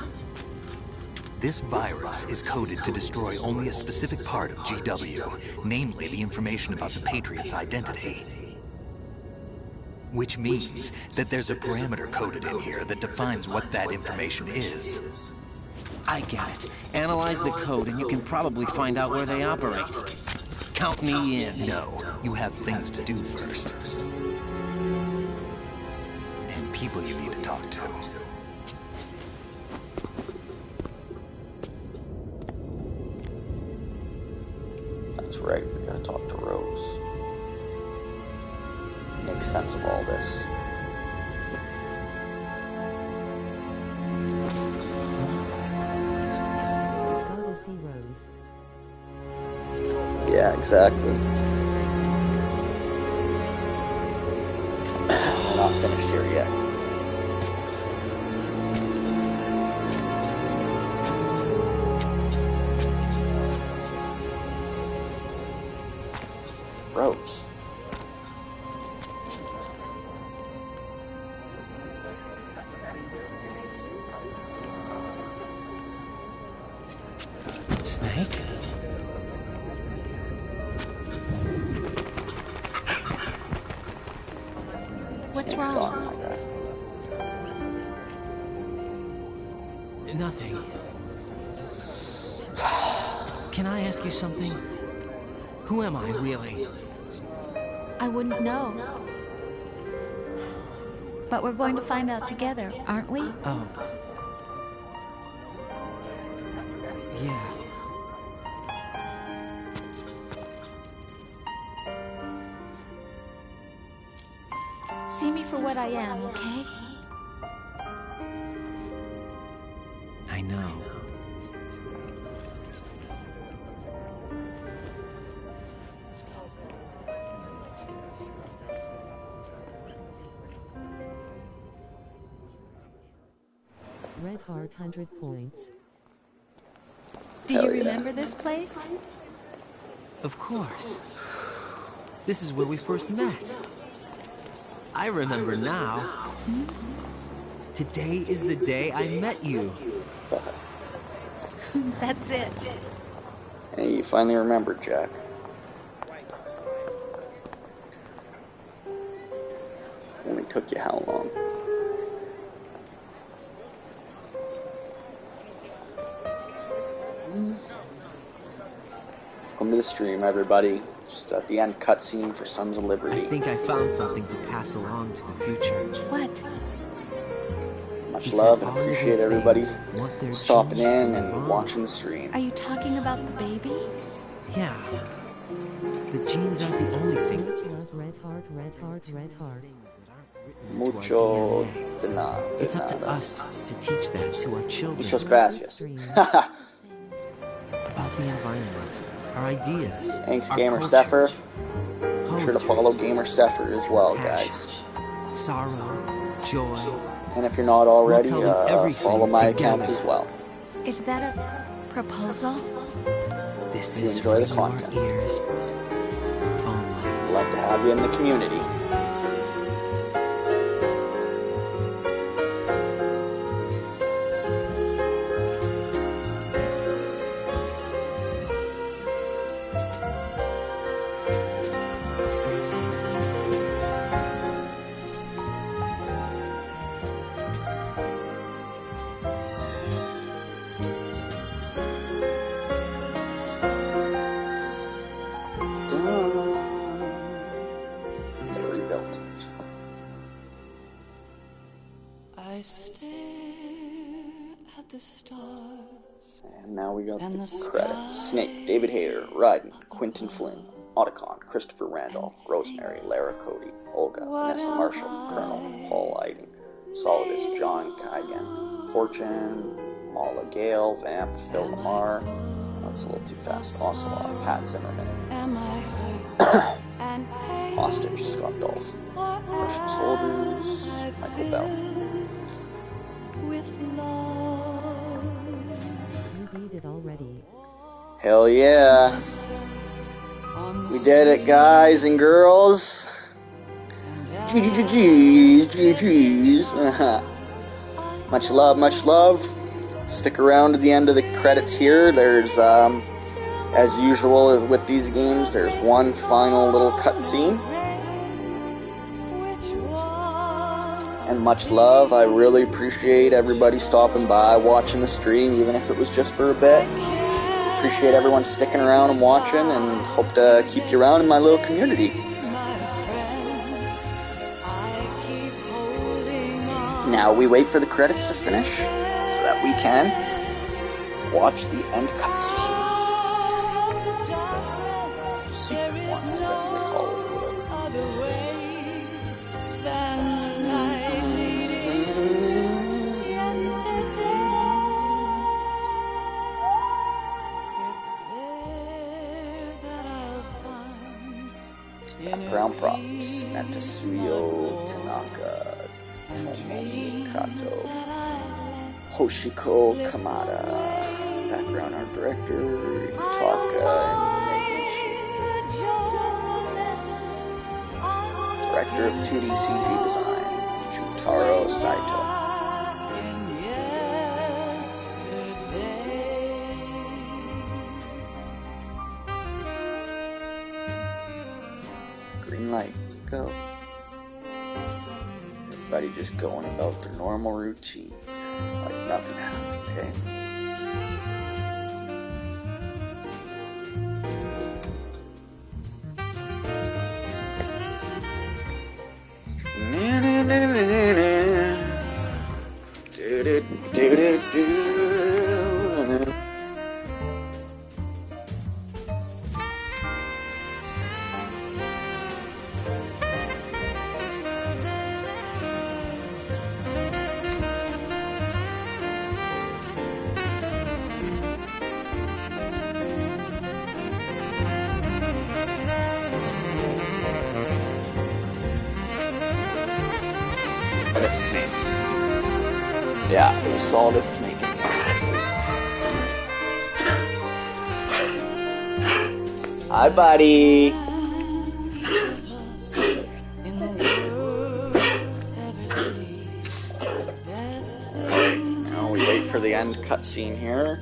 This virus is coded to destroy only a specific part of GW, namely the information about the Patriots' identity. Which means that there's a parameter coded in here that defines what that information is. I get it. Analyze the code and you can probably find out where they operate. Count me in. No, you have things to do first. And people you need to talk to. That's right, we gotta talk to Rose. Make sense of all this. Go to see Rose. Yeah, exactly. We're not finished here yet. Rose. Snake? What's Snake's wrong? gone, my guy. Nothing. Can I ask you something? Who am I, really? I wouldn't know. But we're going to find out together, aren't we? Oh. Yeah. See me for what I am, okay? I know. Red Heart 100 points. Do you remember this place? Of course. This is where we first met. I remember now. Today is the day I met you. That's it. Hey, you finally remembered, Jack. Only took you how long? Welcome to the stream, everybody. Just at the end cutscene for Sons of Liberty. I think I found something to pass along to the future. What? Much love and appreciate everybody stopping in and watching the stream. Are you talking about the baby? Yeah. The genes aren't the only thing. Red Heart, Red Heart, Red Heart. Mucho de nada. It's up to us to teach that to our children. Muchas gracias. About the environment, our ideas. Thanks, our Gamer culture, Steffer. Be sure to follow Gamer Steffer as well, guys. Sorrow, joy. And if you're not already, We'll tell them everything follow my together. account as well. Is that a proposal? This You is enjoy the for content. your ears. Love to have you in the community. They rebuilt it. I stare at the stars. And now we got the credits. Snake, David Hayter, Ryden, Quentin Flynn, Otacon, Christopher Randolph, Rosemary, Lara Cody, Olga, Vanessa Marshall, Colonel, Paul Eiding, Solidus, John Kaigan, Fortune, Mala Gale, Vamp, Phil Lamar, that's a little too fast, Ocelot, Pat Zimmerman, Hostage, Scott Dolph, Russian Soldiers, Michael Bell. You read it already. Hell yeah. We did it, guys and girls. GG's. Much love, much love. Stick around to the end of the credits here. There's, as usual with these games, there's one final little cutscene. And much love. I really appreciate everybody stopping by, watching the stream, even if it was just for a bit. Appreciate everyone sticking around and watching, and hope to keep you around in my little community. Now we wait for the credits to finish so that we can watch the end cutscene. I guess they call it. Other way than the light leading to yesterday. It's there that I'll find. Background props: Natsuyo Tanaka, Tomomi Kato, Hoshiko Kamada. Background art director: Yutaka and director of 2D CG design: Jotaro Saito. Green light, go. Everybody just going about their normal routine, like nothing happened, okay? Yeah, we saw the snake in the eye. Hi, buddy. Now we wait for the end cutscene here.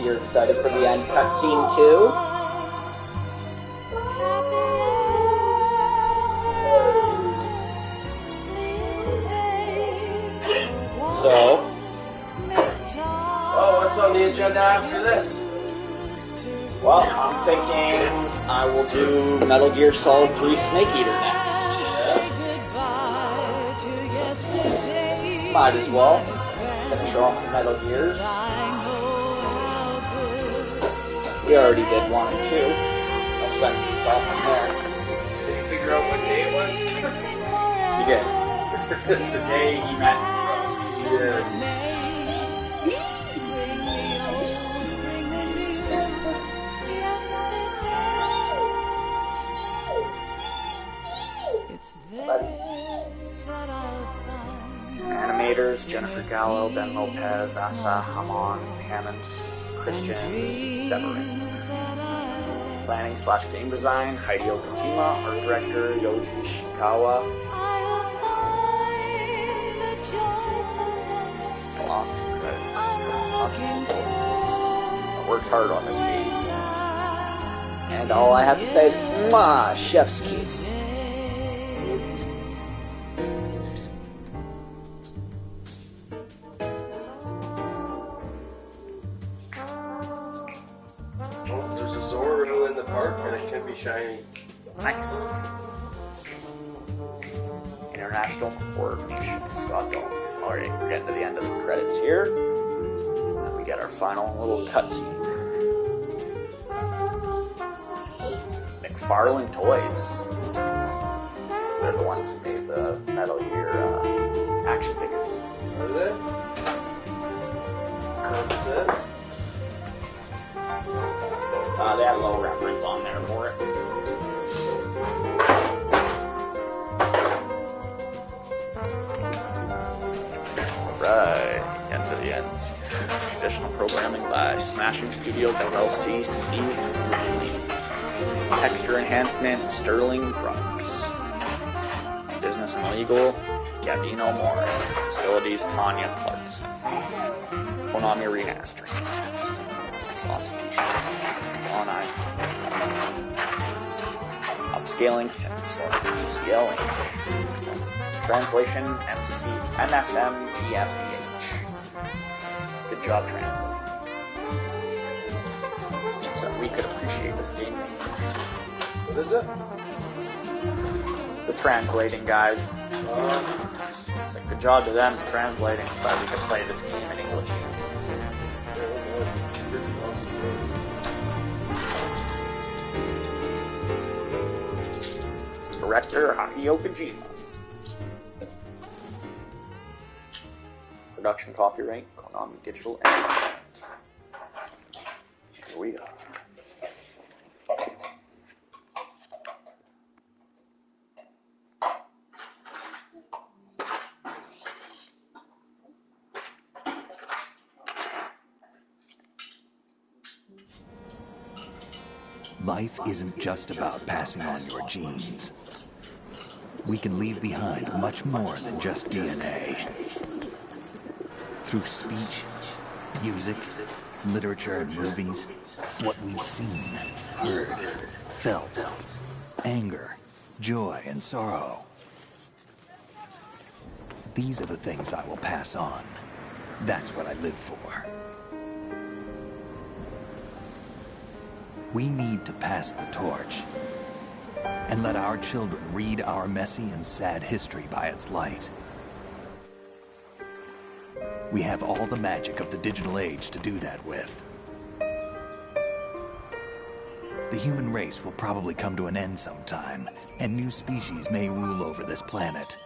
You're excited for the end cutscene too? So, what's on the agenda after this? Well, I'm thinking I will do Metal Gear Solid 3 Snake Eater next. Might as well finish off the Metal Gears. We already did 1 and 2. No sense to stop from there. Did you figure out what day it was? You did. It's the day he met. Yes. Animators: Jennifer Gallo, Ben Lopez, Asa Hamon, Hammond, Christian Severin. Planning/game design: Hideo Kojima. Art director: Yoji Shikawa. Lots of credits. I worked hard on this game. And all I have to say is, mwah, chef's kiss. Shiny. Nice. International coordination. Scott Jones. Alright, we're getting to the end of the credits here. And we get our final little cutscene. McFarlane Toys. They're the ones who made the Metal Gear action figures. What is it? What's it? They had a little reference on there for it. Alright, end to the ends. Additional programming by Smashing Studios LLC, Steve Ridley. Texture enhancement, Sterling Brooks. Business and legal, Gabino Moore. Facilities, Tanya Clarkson. Konami remastering. Prosecution. On eyes. upscaling to PCL. Translation MSM-GmbH. Good job translating. So we could appreciate this game. What is it? The translating guys. It's like good job to them translating so that we could play this game in English. Director Hideo Kojima. Production copyright Konami Digital Entertainment. Here we are. Life isn't just about passing on your genes. We can leave behind much more than just DNA. Through speech, music, literature, and movies, what we've seen, heard, felt, anger, joy, and sorrow. These are the things I will pass on. That's what I live for. We need to pass the torch and let our children read our messy and sad history by its light. We have all the magic of the digital age to do that with. The human race will probably come to an end sometime, and new species may rule over this planet.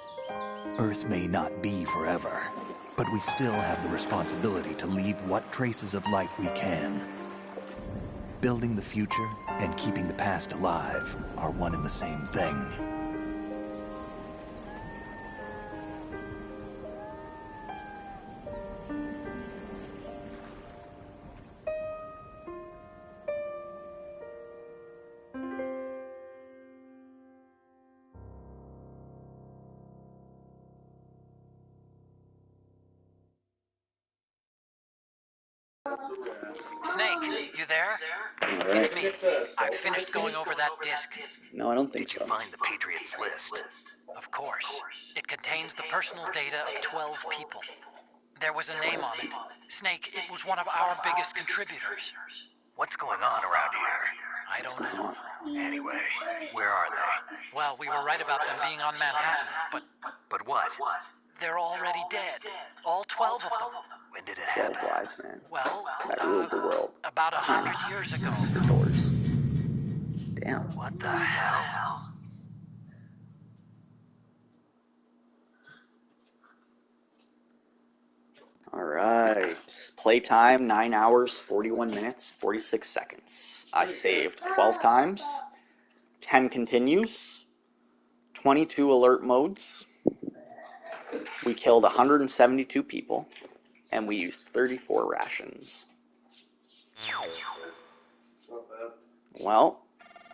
Earth may not be forever, but we still have the responsibility to leave what traces of life we can. Building the future and keeping the past alive are one and the same thing. Snake, you there? Right. It's me. I've finished going over that disc. No, I don't think Did you so. find the Patriots list? Of course. It contains the personal data of 12 people. There was a name on it. Snake, it was one of our biggest contributors. What's going on around here? I don't know. Anyway, where are they? Well, we were right about them being on Manhattan, but But what? they're already dead. All 12 of them. When did it 12 happen? wise men Well, that ruled the world. about 100 years ago. The doors. Damn. What the hell? Alright. Playtime 9 hours, 41 minutes, 46 seconds. I saved 12 times, 10 continues, 22 alert modes. We killed 172 people, and we used 34 rations. Well,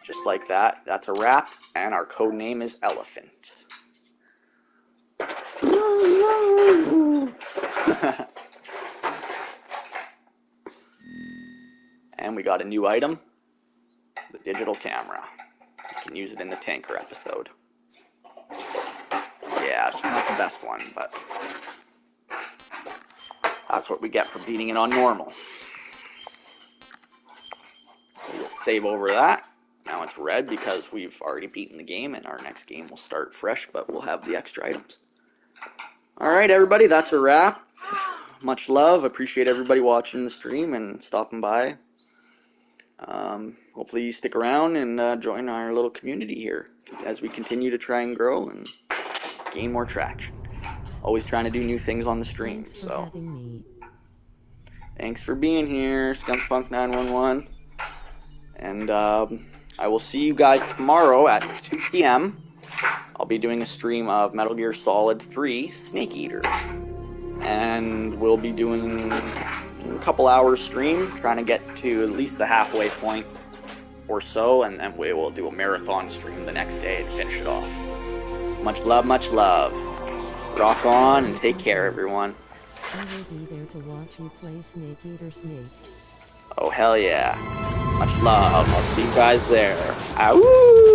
just like that, that's a wrap, and our code name is Elephant. And we got a new item, the digital camera. You can use it in the tanker episode. Yeah, not the best one, but that's what we get for beating it on normal. We'll save over that. Now it's red because we've already beaten the game, and our next game will start fresh, but we'll have the extra items. Alright, everybody, that's a wrap. Much love. Appreciate everybody watching the stream and stopping by. Hopefully you stick around and join our little community here as we continue to try and grow and gain more traction. Always trying to do new things on the stream. Thanks for having me. Thanks for being here, Skunkpunk911. And I will see you guys tomorrow at 2 p.m. I'll be doing a stream of Metal Gear Solid 3 Snake Eater. And we'll be doing a couple hours stream, trying to get to at least the halfway point or so, and then we will do a marathon stream the next day and finish it off. Much love, much love. Rock on and take care, everyone. I will be there to watch you play Snake Eater Snake. Oh, hell yeah. Much love. I'll see you guys there. Ow!